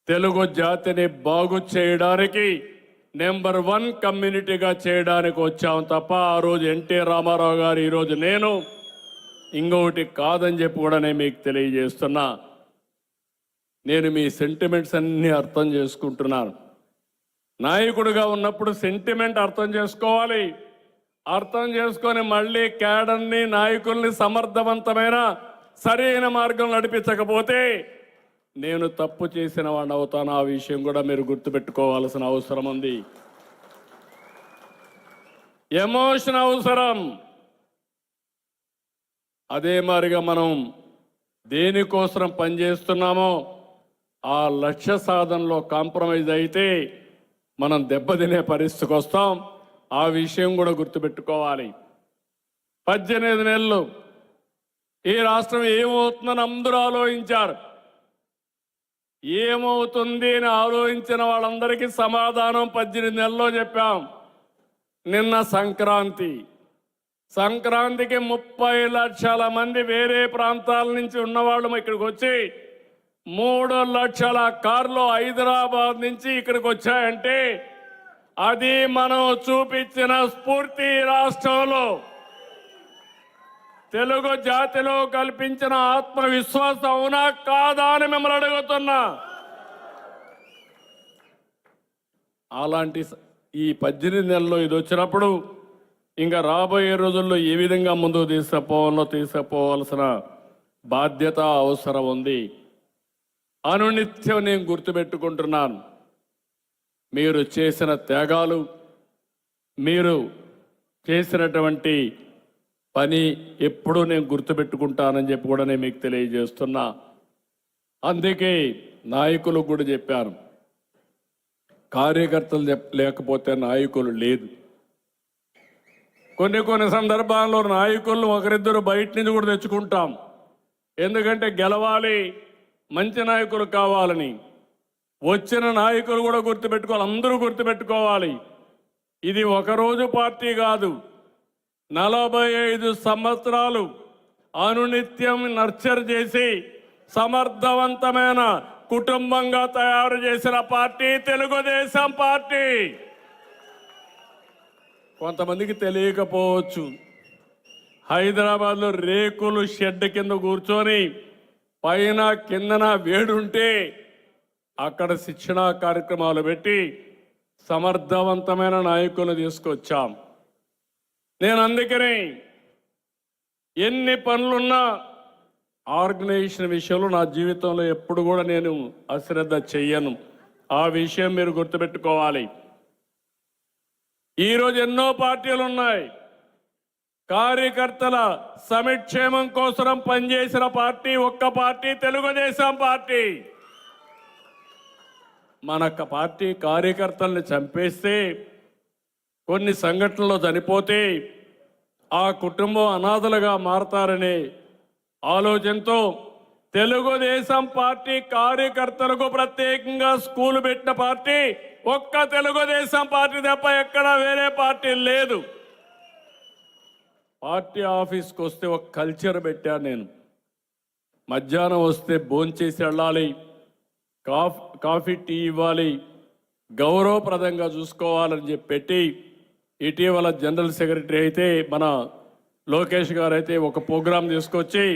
తెలుగు జాతిని బాగు చేయడానికి నెంబర్ 1 కమ్యూనిటీగా చేయడానికి వచ్చాం తప్ప ఆ రోజు ఎన్టీ రామారావు గారు, ఈరోజు నేను ఇంకొకటి కాదని చెప్పి కూడా నేను మీకు తెలియజేస్తున్నా. నేను మీ సెంటిమెంట్స్ అన్నీ అర్థం చేసుకుంటున్నాను. నాయకుడిగా ఉన్నప్పుడు సెంటిమెంట్ అర్థం చేసుకోవాలి. అర్థం చేసుకొని మళ్ళీ క్యాడర్ని, నాయకుల్ని సమర్థవంతమైన సరైన మార్గం నడిపించకపోతే నేను తప్పు చేసిన వాడిని అవుతాను. ఆ విషయం కూడా మీరు గుర్తుపెట్టుకోవాల్సిన అవసరం ఉంది. ఎమోషన్ అవసరం. అదే మాదిరిగా మనం దేనికోసం పనిచేస్తున్నామో ఆ లక్ష్య సాధనలో కాంప్రమైజ్ అయితే మనం దెబ్బతినే పరిస్థితికి వస్తాం. ఆ విషయం కూడా గుర్తుపెట్టుకోవాలి. 18 నెలలు ఈ రాష్ట్రం ఏమవుతుందని అందరూ ఆలోచించారు. ఏమవుతుంది అని ఆలోచించిన వాళ్ళందరికీ సమాధానం 18 నెలల్లో చెప్పాం. నిన్న సంక్రాంతికి 30 లక్షల మంది వేరే ప్రాంతాల నుంచి ఉన్నవాళ్ళు ఇక్కడికి వచ్చి 3 లక్షల కార్లు హైదరాబాద్ నుంచి ఇక్కడికి వచ్చాయంటే అది మనం చూపించిన స్ఫూర్తి రాష్ట్రంలో తెలుగు జాతిలో కల్పించిన ఆత్మవిశ్వాసం అవునా కాదా అని మిమ్మల్ని అడుగుతున్నా. అలాంటి ఈ 18 నెలల్లో ఇది వచ్చినప్పుడు ఇంకా రాబోయే రోజుల్లో ఏ విధంగా ముందుకు తీసుకుపోవాల్సిన బాధ్యత అవసరం ఉంది. అనునిత్యం నేను గుర్తుపెట్టుకుంటున్నాను. మీరు చేసిన త్యాగాలు, మీరు చేసినటువంటి పని ఎప్పుడూ నేను గుర్తుపెట్టుకుంటానని చెప్పి కూడా నేను మీకు తెలియజేస్తున్నా. అందుకే నాయకులకు కూడా చెప్పాను, కార్యకర్తలు లేకపోతే నాయకులు లేదు. కొన్ని సందర్భాల్లో నాయకులను ఒకరిద్దరు బయట నుంచి కూడా తెచ్చుకుంటాం. ఎందుకంటే గెలవాలి, మంచి నాయకులు కావాలని. వచ్చిన నాయకులు కూడా గుర్తుపెట్టుకోవాలి, అందరూ గుర్తుపెట్టుకోవాలి. ఇది ఒకరోజు పార్టీ కాదు, 45 సంవత్సరాలు అనునిత్యం నర్చర్ చేసి సమర్థవంతమైన కుటుంబంగా తయారు చేసిన పార్టీ తెలుగుదేశం పార్టీ. కొంతమందికి తెలియకపోవచ్చు, హైదరాబాద్లో రేకులు షెడ్ కింద కూర్చొని పైన కిందన వేడుంటే అక్కడ శిక్షణా కార్యక్రమాలు పెట్టి సమర్థవంతమైన నాయకులను తీసుకొచ్చాం. నేను అందుకని ఎన్ని పనులున్నా ఆర్గనైజేషన్ విషయంలో నా జీవితంలో ఎప్పుడు కూడా నేను అశ్రద్ధ చెయ్యను. ఆ విషయం మీరు గుర్తుపెట్టుకోవాలి. ఈరోజు ఎన్నో పార్టీలు ఉన్నాయి. కార్యకర్తల సంక్షేమం కోసం పనిచేసిన పార్టీ ఒక్క పార్టీ తెలుగుదేశం పార్టీ. మన పార్టీ కార్యకర్తల్ని చంపేస్తే, కొన్ని సంఘటనలు చనిపోతే ఆ కుటుంబం అనాథలుగా మారతారనే ఆలోచనతో తెలుగుదేశం పార్టీ కార్యకర్తలకు ప్రత్యేకంగా స్కూల్ పెట్టిన పార్టీ ఒక్క తెలుగుదేశం పార్టీ తప్ప ఎక్కడా వేరే పార్టీ లేదు. పార్టీ ఆఫీస్కి వస్తే ఒక కల్చర్ పెట్టాను నేను. మధ్యాహ్నం వస్తే భోంచేసి వెళ్ళాలి, కాఫీ టీ ఇవ్వాలి, గౌరవప్రదంగా చూసుకోవాలని చెప్పి పెట్టి, ఇటీవల జనరల్ సెక్రటరీ అయితే మన లోకేష్ గారు అయితే ఒక ప్రోగ్రాం తీసుకొచ్చి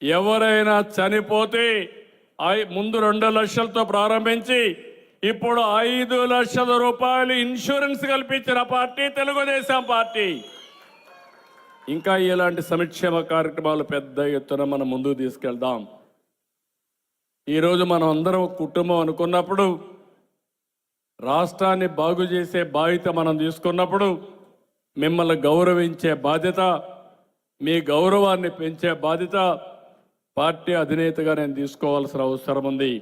ఎవరైనా చనిపోతే ముందు 2 లక్షలతో ప్రారంభించి ఇప్పుడు 5 లక్షల రూపాయలు ఇన్సూరెన్స్ కల్పించిన పార్టీ తెలుగుదేశం పార్టీ. ఇంకా ఇలాంటి సంక్షేమ కార్యక్రమాలు పెద్ద ఎత్తున మనం ముందుకు తీసుకెళ్దాం. ఈరోజు మనం అందరం ఒక కుటుంబం అనుకున్నప్పుడు, రాష్ట్రాన్ని బాగు చేసే బాధ్యత మనం తీసుకున్నప్పుడు, మిమ్మల్ని గౌరవించే బాధ్యత, మీ గౌరవాన్ని పెంచే బాధ్యత పార్టీ అధినేతగా నేను తీసుకోవాల్సిన అవసరం ఉంది.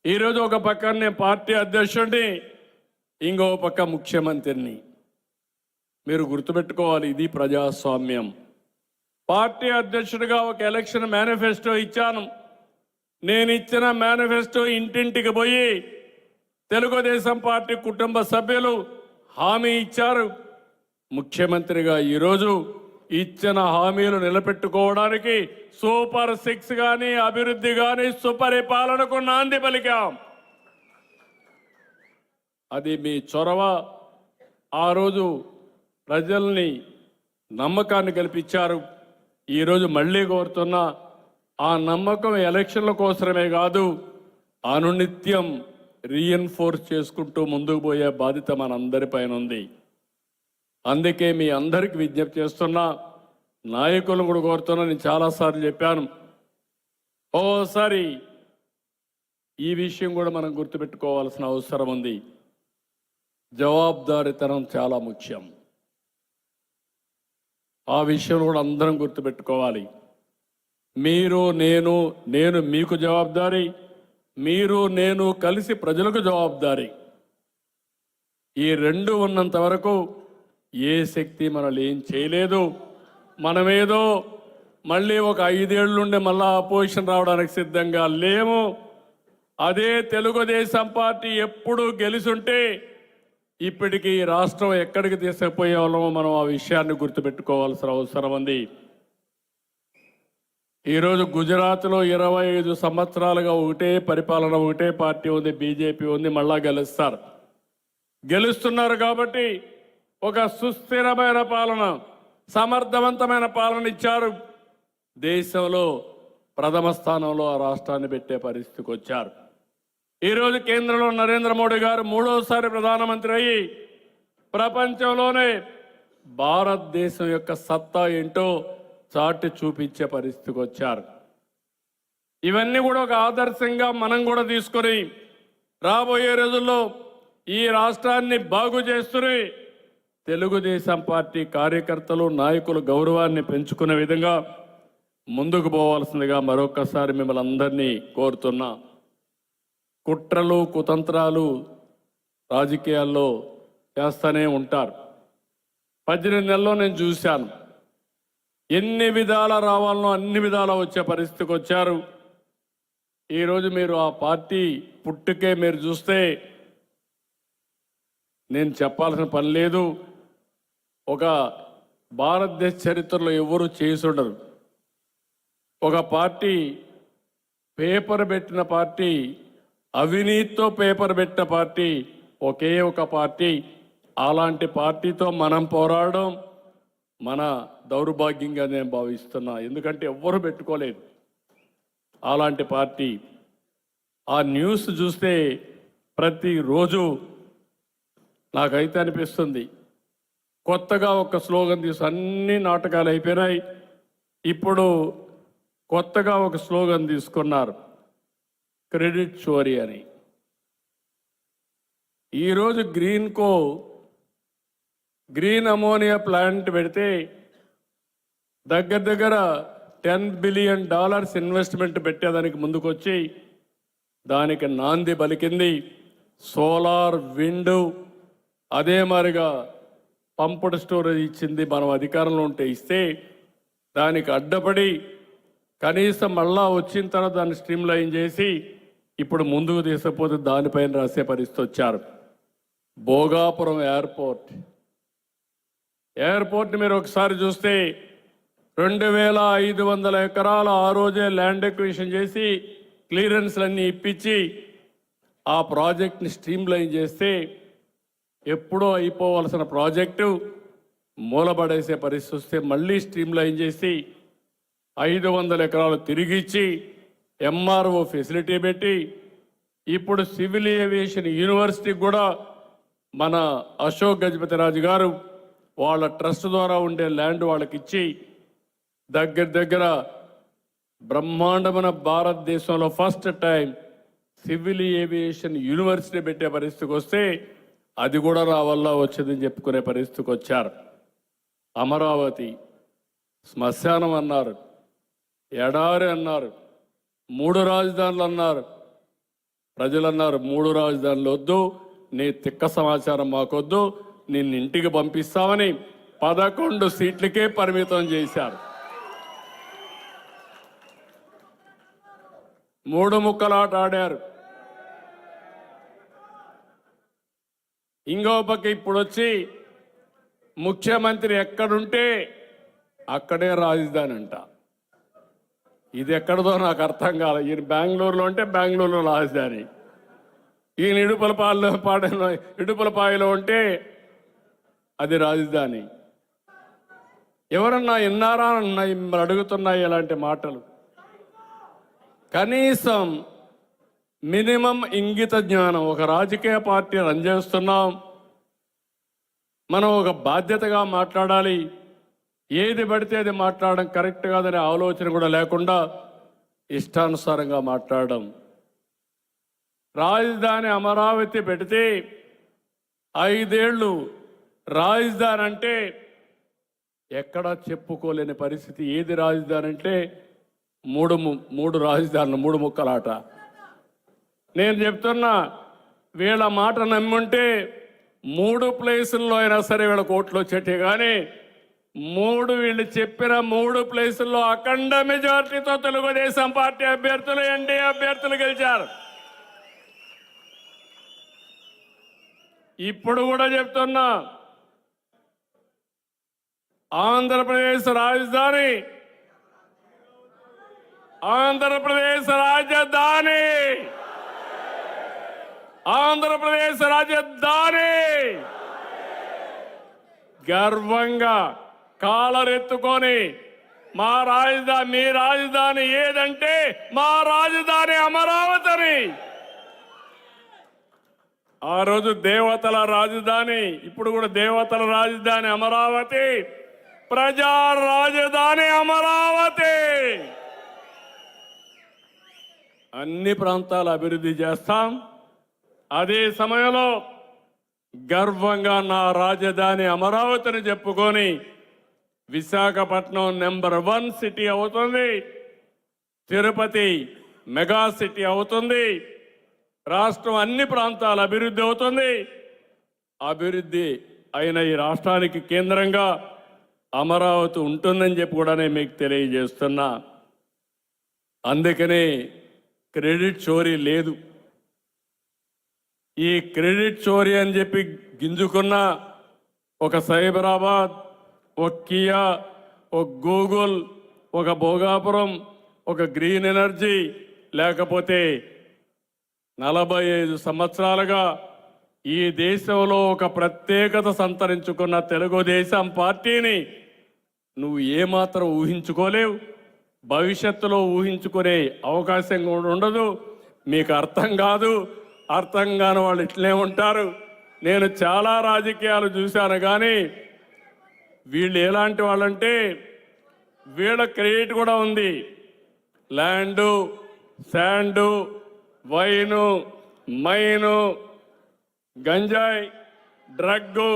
ఈరోజు ఒక పక్క నేను పార్టీ అధ్యక్షుడిని, ఇంకో పక్క ముఖ్యమంత్రిని. మీరు గుర్తుపెట్టుకోవాలి, ఇది ప్రజాస్వామ్యం. పార్టీ అధ్యక్షుడిగా ఒక ఎలక్షన్ మేనిఫెస్టో ఇచ్చాను. నేను ఇచ్చిన మేనిఫెస్టో ఇంటింటికి పోయి తెలుగుదేశం పార్టీ కుటుంబ సభ్యులు హామీ ఇచ్చారు. ముఖ్యమంత్రిగా ఈరోజు ఇచ్చిన హామీలు నిలబెట్టుకోవడానికి సూపర్ 6 కానీ, అభివృద్ధి కానీ, సుపరిపాలనకు నాంది పలికాం. అది మీ చొరవ. ఆ రోజు ప్రజల్ని నమ్మకాన్ని కల్పించారు. ఈరోజు మళ్ళీ కోరుతున్నా, ఆ నమ్మకం ఎలక్షన్ల కోసమే కాదు, అనునిత్యం రీఎన్ఫోర్స్ చేసుకుంటూ ముందుకు పోయే బాధ్యత మనందరిపైన ఉంది. అందుకే మీ అందరికి విజ్ఞప్తి చేస్తున్నా, నాయకులను కూడా కోరుతున్నా. నేను చాలాసార్లు చెప్పాను, ఓసారి ఈ విషయం కూడా మనం గుర్తుపెట్టుకోవాల్సిన అవసరం ఉంది. జవాబుదారీతనం చాలా ముఖ్యం. ఆ విషయం కూడా అందరం గుర్తుపెట్టుకోవాలి. మీరు నేను మీకు జవాబుదారీ, మీరు నేను కలిసి ప్రజలకు జవాబుదారీ. ఈ రెండు ఉన్నంత వరకు ఏ శక్తి మనల్ని ఏం చేయలేదు. మనమేదో మళ్ళీ ఒక 5 ఏళ్ళుండే మళ్ళా అపోజిషన్ రావడానికి సిద్ధంగా లేము. అదే తెలుగుదేశం పార్టీ ఎప్పుడు గెలిచుంటే ఇప్పటికీ ఈ రాష్ట్రం ఎక్కడికి తీసుకుపోయే వాళ్ళమో మనం ఆ విషయాన్ని గుర్తుపెట్టుకోవాల్సిన అవసరం ఉంది. ఈరోజు గుజరాత్లో 25 సంవత్సరాలుగా ఒకటే పరిపాలన, ఒకటే పార్టీ ఉంది, బీజేపీ ఉంది. మళ్ళా గెలుస్తున్నారు కాబట్టి ఒక సుస్థిరమైన పాలన, సమర్థవంతమైన పాలన ఇచ్చారు. దేశంలో ప్రథమ స్థానంలో ఆ రాష్ట్రాన్ని పెట్టే పరిస్థితికి వచ్చారు. ఈరోజు కేంద్రంలో నరేంద్ర మోడీ గారు 3వసారి ప్రధానమంత్రి అయ్యి ప్రపంచంలోనే భారతదేశం యొక్క సత్తా ఏంటో చాటి చూపించే పరిస్థితికి వచ్చారు. ఇవన్నీ కూడా ఒక ఆదర్శంగా మనం కూడా తీసుకొని రాబోయే రోజుల్లో ఈ రాష్ట్రాన్ని బాగు చేస్తూనే తెలుగుదేశం పార్టీ కార్యకర్తలు, నాయకులు గౌరవాన్ని పెంచుకునే విధంగా ముందుకు పోవాల్సిందిగా మరొకసారి మిమ్మల్ని అందరినీ కోరుతున్నా. కుట్రలు, కుతంత్రాలు రాజకీయాల్లో చేస్తూనే ఉంటారు. 18 నెలల్లో నేను చూశాను. ఎన్ని విధాల రావాలనో అన్ని విధాలా వచ్చే పరిస్థితికి వచ్చారు. ఈరోజు మీరు ఆ పార్టీ పుట్టుకే మీరు చూస్తే నేను చెప్పాల్సిన పని లేదు. ఒక భారతదేశ చరిత్రలో ఎవరు చేసి ఉండరు. ఒక పార్టీ పేపర్ పెట్టిన పార్టీ, అవినీతితో పేపర్ పెట్టిన పార్టీ ఒకే ఒక పార్టీ. అలాంటి పార్టీతో మనం పోరాడడం మన దౌర్భాగ్యంగా నేను భావిస్తున్నా. ఎందుకంటే ఎవ్వరు పెట్టుకోలేదు అలాంటి పార్టీ. ఆ న్యూస్ చూస్తే ప్రతిరోజు నాకైతే అనిపిస్తుంది, కొత్తగా ఒక స్లోగన్ తీసి అన్ని నాటకాలు అయిపోయినాయి. ఇప్పుడు కొత్తగా ఒక స్లోగన్ తీసుకున్నారు, క్రెడిట్ చోరీ అని. ఈరోజు గ్రీన్ అమోనియా ప్లాంట్ పెడితే దగ్గర $10 బిలియన్ ఇన్వెస్ట్మెంట్ పెట్టేదానికి ముందుకొచ్చి దానికి నాంది పలికింది సోలార్, విండ్, అదే మాదిరిగా పంప్డ్ స్టోరేజ్ ఇచ్చింది. మనం అధికారంలో ఉంటే ఇస్తే దానికి అడ్డపడి కనీసం మళ్ళా వచ్చిన తర్వాత దాన్ని స్ట్రీమ్ లైన్ చేసి ఇప్పుడు ముందుకు తీసుకుపోతే దానిపైన రాసే పరిస్థితి వచ్చారు. భోగాపురం ఎయిర్పోర్ట్ మీరు ఒకసారి చూస్తే 2500 ఎకరాలు ఆ రోజే ల్యాండ్ ఎక్విజిషన్ చేసి క్లియరెన్స్లన్నీ ఇప్పించి ఆ ప్రాజెక్ట్ని స్ట్రీమ్ లైన్ చేస్తే ఎప్పుడో అయిపోవలసిన ప్రాజెక్టు మూలబడేసే పరిస్థితి వస్తే మళ్ళీ స్ట్రీమ్ లైన్ చేసి 500 ఎకరాలు తిరిగిచ్చి ఎంఆర్ఓ ఫెసిలిటీ పెట్టి ఇప్పుడు సివిల్ ఏవియేషన్ యూనివర్సిటీ కూడా మన అశోక్ గజపతిరాజు గారు వాళ్ళ ట్రస్ట్ ద్వారా ఉండే ల్యాండ్ వాళ్ళకి ఇచ్చి దగ్గర బ్రహ్మాండమైన భారతదేశంలో first time civil aviation university పెట్టే పరిస్థితికి వస్తే అది కూడా నా వల్ల వచ్చిందని చెప్పుకునే పరిస్థితికి వచ్చారు. అమరావతి శ్మశానం అన్నారు, ఎడారి అన్నారు, 3 రాజధానులు అన్నారు. ప్రజలు అన్నారు 3 రాజధానులు వద్దు, నీ తిక్క సమాచారం మాకొద్దు, నిన్ను ఇంటికి పంపిస్తామని 11 సీట్లకే పరిమితం చేశారు. 3 ముక్కలాట ఆడారు. ఇంకో పక్క ఇప్పుడు వచ్చి ముఖ్యమంత్రి ఎక్కడుంటే అక్కడే రాజధాని అంట. ఇది ఎక్కడదో నాకు అర్థం కాలేదు. ఈయన బెంగళూరులో ఉంటే బెంగళూరులో రాజధాని, ఈయన ఇడుపులపాయలో ఉంటే అది రాజధాని. ఎవరన్నా విన్నారా అన్నాయి అడుగుతున్నాయి ఇలాంటి మాటలు. కనీసం మినిమం ఇంగిత జ్ఞానం. ఒక రాజకీయ పార్టీ రన్ చేస్తున్నాం, మనం ఒక బాధ్యతగా మాట్లాడాలి. ఏది పడితే అది మాట్లాడడం కరెక్ట్ కాదనే ఆలోచన కూడా లేకుండా ఇష్టానుసారంగా మాట్లాడడం. రాజధాని అమరావతి పెడితే 5 ఏళ్ళు రాజధాని అంటే ఎక్కడా చెప్పుకోలేని పరిస్థితి. ఏది రాజధాని అంటే మూడు రాజధానులు, 3 ముక్కలాట. నేను చెప్తున్నా, వీళ్ళ మాట నమ్ముంటే 3 ప్లేసుల్లో అయినా సరే వీళ్ళ కోట్లు వచ్చేటే కానీ వీళ్ళు చెప్పిన 3 ప్లేసుల్లో అఖండ మెజార్టీతో తెలుగుదేశం పార్టీ అభ్యర్థులు, ఎన్డీఏ అభ్యర్థులు గెలిచారు. ఇప్పుడు కూడా చెప్తున్నా, ఆంధ్రప్రదేశ్ రాజధాని, ఆంధ్రప్రదేశ్ రాజధాని, ఆంధ్రప్రదేశ్ రాజధాని గర్వంగా కాలరెత్తుకొని మా రాజధాని, మీ రాజధాని ఏదంటే మా రాజధాని అమరావతిని. ఆ రోజు దేవతల రాజధాని, ఇప్పుడు కూడా దేవతల రాజధాని అమరావతి, ప్రజా రాజధాని అమరావతి. అన్ని ప్రాంతాలు అభివృద్ధి చేస్తాం. అదే సమయంలో గర్వంగా నా రాజధాని అమరావతిని చెప్పుకొని విశాఖపట్నం నెంబర్ 1 సిటీ అవుతుంది, తిరుపతి మెగా సిటీ అవుతుంది, రాష్ట్రం అన్ని ప్రాంతాల అభివృద్ధి అవుతుంది. అభివృద్ధి అయిన ఈ రాష్ట్రానికి కేంద్రంగా అమరావతి ఉంటుందని చెప్పి కూడా నేను మీకు తెలియజేస్తున్నా. అందుకనే క్రెడిట్ చోరీ లేదు. ఈ క్రెడిట్ చోరీ అని చెప్పి గింజుకున్న ఒక సైబరాబాద్, ఒక కియా, ఒక గూగుల్, ఒక భోగాపురం, ఒక గ్రీన్ ఎనర్జీ, లేకపోతే 45 సంవత్సరాలుగా ఈ దేశంలో ఒక ప్రత్యేకత సంతరించుకున్న తెలుగుదేశం పార్టీని నువ్వు ఏమాత్రం ఊహించుకోలేవు, భవిష్యత్తులో ఊహించుకునే అవకాశం కూడా ఉండదు. మీకు అర్థం కాదు, అర్థం కాని వాళ్ళు ఇట్లే ఉంటారు. నేను చాలా రాజకీయాలు చూశాను, కానీ వీళ్ళు ఎలాంటి వాళ్ళంటే వీళ్ళ క్రెడిట్ కూడా ఉంది. ల్యాండు, శాండు, వైను, మైను, గంజాయి, డ్రగ్గు,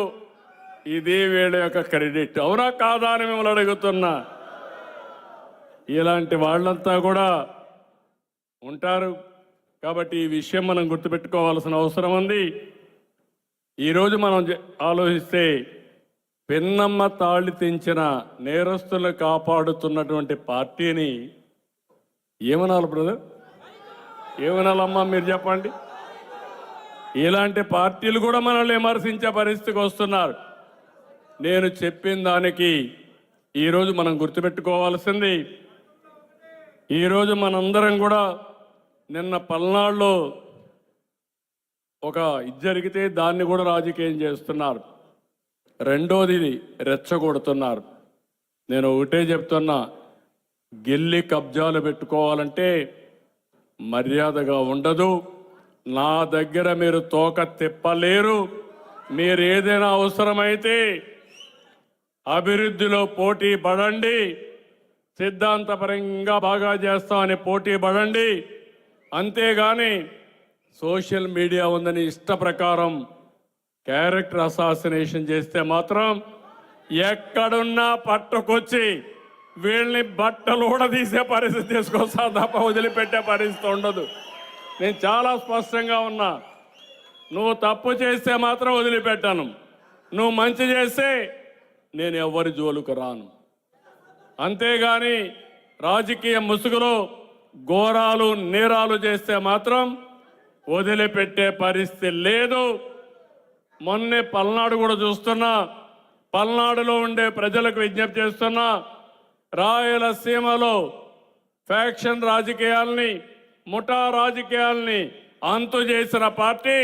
ఇది వీళ్ళ యొక్క క్రెడిట్. అవునా కాదా అని మిమ్మల్ని అడుగుతున్నా. ఇలాంటి వాళ్ళంతా కూడా ఉంటారు. కాబట్టి ఈ విషయం మనం గుర్తుపెట్టుకోవాల్సిన అవసరం ఉంది. ఈరోజు మనం ఆలోచిస్తే పెన్నమ్మ తాళి తెంచిన నేరస్తులను కాపాడుతున్నటువంటి పార్టీని ఏమనాలి బ్రదర్? ఏమనాలమ్మా మీరు చెప్పండి? ఇలాంటి పార్టీలు కూడా మనల్ని విమర్శించే పరిస్థితికి వస్తున్నారు. నేను చెప్పిన దానికి ఈరోజు మనం గుర్తుపెట్టుకోవాల్సింది, ఈరోజు మనందరం కూడా నిన్న పల్నాడులో ఒక ఇది జరిగితే దాన్ని కూడా రాజకీయం చేస్తున్నారు. రెండోది రెచ్చగొడుతున్నారు. నేను ఒకటే చెప్తున్నా, గిల్లి కబ్జాలు పెట్టుకోవాలంటే మర్యాదగా ఉండదు. నా దగ్గర మీరు తోక తిప్పలేరు. మీరు ఏదైనా అవసరమైతే అభివృద్ధిలో పోటీ పడండి, సిద్ధాంతపరంగా బాగా చేస్తామని పోటీ పడండి. అంతేగాని సోషల్ మీడియా ఉందని ఇష్ట ప్రకారం క్యారెక్టర్ అసాసినేషన్ చేస్తే మాత్రం ఎక్కడున్నా పట్టుకొచ్చి వీళ్ళని బట్టలు కూడా తీసే పరిస్థితి తీసుకొస్తా తప్ప వదిలిపెట్టే పరిస్థితి ఉండదు. నేను చాలా స్పష్టంగా ఉన్నా. నువ్వు తప్పు చేస్తే మాత్రం వదిలిపెట్టాను, నువ్వు మంచి చేస్తే నేను ఎవరి జోలుకు రాను. అంతేగాని రాజకీయ ముసుగులో ఘోరాలు నేరాలు చేస్తే మాత్రం వదిలిపెట్టే పరిస్థితి లేదు. మొన్నే పల్నాడు కూడా చూస్తున్నా. పల్నాడులో ఉండే ప్రజలకు విజ్ఞప్తి చేస్తున్నా, రాయలసీమలో ఫ్యాక్షన్ రాజకీయాల్ని, ముఠా రాజకీయాల్ని అంతు చేసిన పార్టీ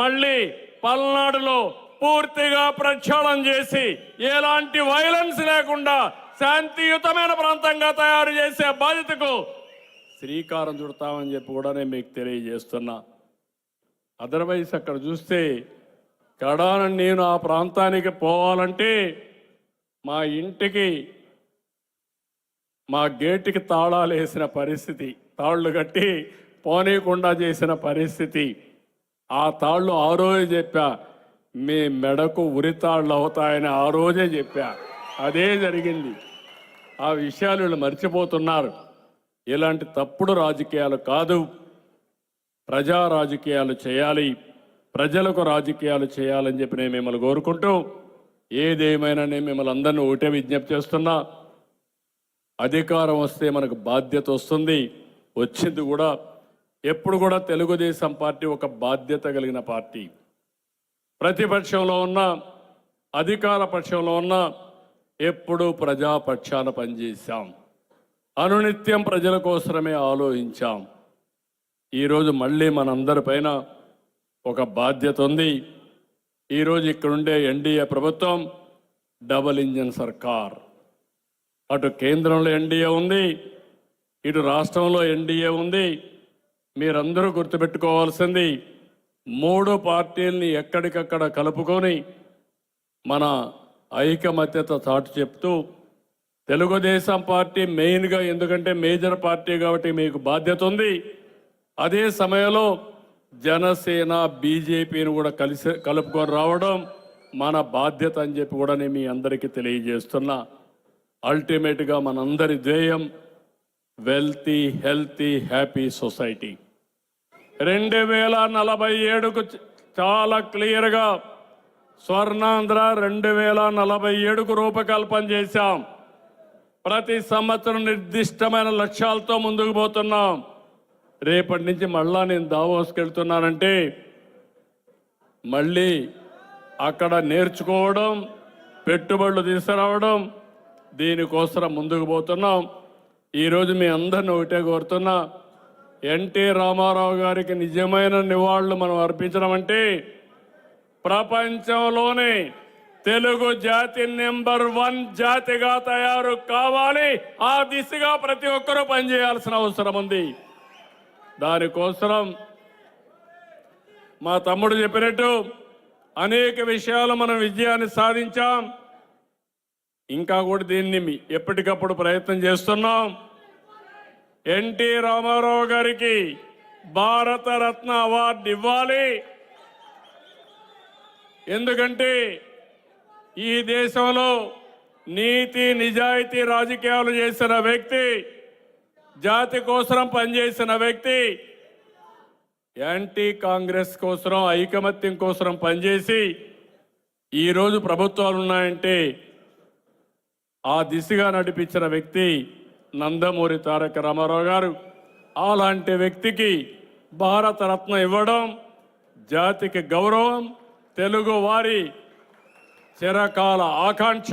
మళ్ళీ పల్నాడులో పూర్తిగా ప్రక్షాళన చేసి ఎలాంటి వైలెన్స్ లేకుండా శాంతియుతమైన ప్రాంతంగా తయారు చేసే బాధ్యతకు శ్రీకారం చుడతామని చెప్పి కూడా నేను మీకు తెలియజేస్తున్నా. అదర్వైజ్ అక్కడ చూస్తే కడాన నేను ఆ ప్రాంతానికి పోవాలంటే మా ఇంటికి మా గేటుకి తాళాలు వేసిన పరిస్థితి, తాళ్ళు కట్టి పోనీయకుండా చేసిన పరిస్థితి. ఆ తాళ్ళు ఆ రోజే చెప్పా, మీ మెడకు ఉరితాళ్ళు అవుతాయని ఆ రోజే చెప్పా. అదే జరిగింది. ఆ విషయాలు వీళ్ళు మర్చిపోతున్నారు. ఇలాంటి తప్పుడు రాజకీయాలు కాదు, ప్రజా రాజకీయాలు చేయాలి, ప్రజలకు రాజకీయాలు చేయాలని చెప్పి నేను మిమ్మల్ని కోరుకుంటూ, ఏదేమైనా నేను మిమ్మల్ని అందరినీ ఒకటే విజ్ఞప్తి చేస్తున్నా, అధికారం వస్తే మనకు బాధ్యత వస్తుంది. వచ్చింది కూడా. ఎప్పుడు కూడా తెలుగుదేశం పార్టీ ఒక బాధ్యత కలిగిన పార్టీ. ప్రతిపక్షంలో ఉన్న, అధికార పక్షంలో ఉన్న ఎప్పుడూ ప్రజాపక్షాన పనిచేశాం. అనునిత్యం ప్రజల కోసమే ఆలోచించాం. ఈరోజు మళ్ళీ మనందరిపైన ఒక బాధ్యత ఉంది. ఈరోజు ఇక్కడుండే ఎన్డీఏ ప్రభుత్వం డబుల్ ఇంజన్ సర్కార్. అటు కేంద్రంలో ఎన్డీఏ ఉంది, ఇటు రాష్ట్రంలో ఎన్డీఏ ఉంది. మీరందరూ గుర్తుపెట్టుకోవాల్సింది, మూడు పార్టీల్ని ఎక్కడికక్కడ కలుపుకొని మన ఐకమత్యత చాటు చెప్తూ, తెలుగుదేశం పార్టీ మెయిన్గా, ఎందుకంటే మేజర్ పార్టీ కాబట్టి మీకు బాధ్యత ఉంది. అదే సమయంలో జనసేన బీజేపీని కూడా కలుపుకొని రావడం మన బాధ్యత అని చెప్పి కూడా నేను మీ అందరికీ తెలియజేస్తున్నా. అల్టిమేట్గా మనందరి ధ్యేయం వెల్తీ, హెల్తీ, హ్యాపీ సొసైటీ. 2047కు చాలా క్లియర్గా స్వర్ణాంధ్ర 2047కు రూపకల్పన చేశాం. ప్రతి సంవత్సరం నిర్దిష్టమైన లక్ష్యాలతో ముందుకు పోతున్నాం. రేపటి నుంచి మళ్ళా నేను దావోస్కి వెళ్తున్నానంటే మళ్ళీ అక్కడ నేర్చుకోవడం, పెట్టుబడులు తీసుకురావడం, దీనికోసం ముందుకు పోతున్నాం. ఈరోజు మీ అందరిని ఒకటే కోరుతున్నా, ఎన్టీ రామారావు గారికి నిజమైన నివాళులు మనం అర్పించడం అంటే ప్రపంచంలోనే తెలుగు జాతి నెంబర్ 1 జాతిగా తయారు కావాలి. ఆ దిశగా ప్రతి ఒక్కరూ పనిచేయాల్సిన అవసరం ఉంది. దానికోసం మా తమ్ముడు చెప్పినట్టు అనేక విషయాలు మనం విజయాన్ని సాధించాం. ఇంకా కూడా దీన్ని ఎప్పటికప్పుడు ప్రయత్నం చేస్తున్నాం. ఎన్టీ రామారావు గారికి భారతరత్న అవార్డు ఇవ్వాలి. ఎందుకంటే ఈ దేశంలో నీతి నిజాయితీ రాజకీయాలు చేసిన వ్యక్తి, జాతి కోసం పనిచేసిన వ్యక్తి, యాంటీ కాంగ్రెస్ కోసం ఐకమత్యం కోసం పనిచేసి ఈరోజు ప్రభుత్వాలు ఉన్నాయంటే ఆ దిశగా నడిపించిన వ్యక్తి నందమూరి తారక రామారావు గారు. అలాంటి వ్యక్తికి భారతరత్న ఇవ్వడం జాతికి గౌరవం, తెలుగు వారి చిరకాల ఆకాంక్ష.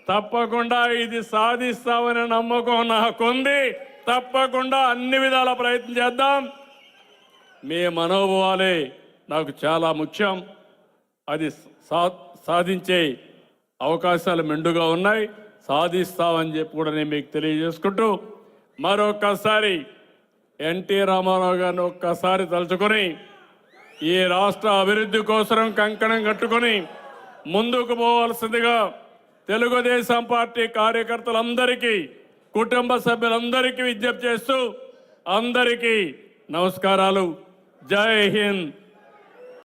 తప్పకుండా ఇది సాధిస్తామనే నమ్మకం నాకుంది. తప్పకుండా అన్ని విధాల ప్రయత్నం చేద్దాం. మీ మనోభావాలే నాకు చాలా ముఖ్యం. అది సాధించే అవకాశాలు మెండుగా ఉన్నాయి. సాధిస్తామని చెప్పి కూడా నేను మీకు తెలియజేసుకుంటూ మరొక్కసారి ఎన్టీ రామారావు గారిని ఒక్కసారి తలుచుకొని ఈ రాష్ట్ర అభివృద్ధి కోసం కంకణం కట్టుకొని ముందుకు పోవాల్సిందిగా తెలుగుదేశం పార్టీ కార్యకర్తలందరికీ, కుటుంబ సభ్యులందరికీ విజ్ఞప్తి చేస్తూ అందరికీ నమస్కారాలు. జై హింద్.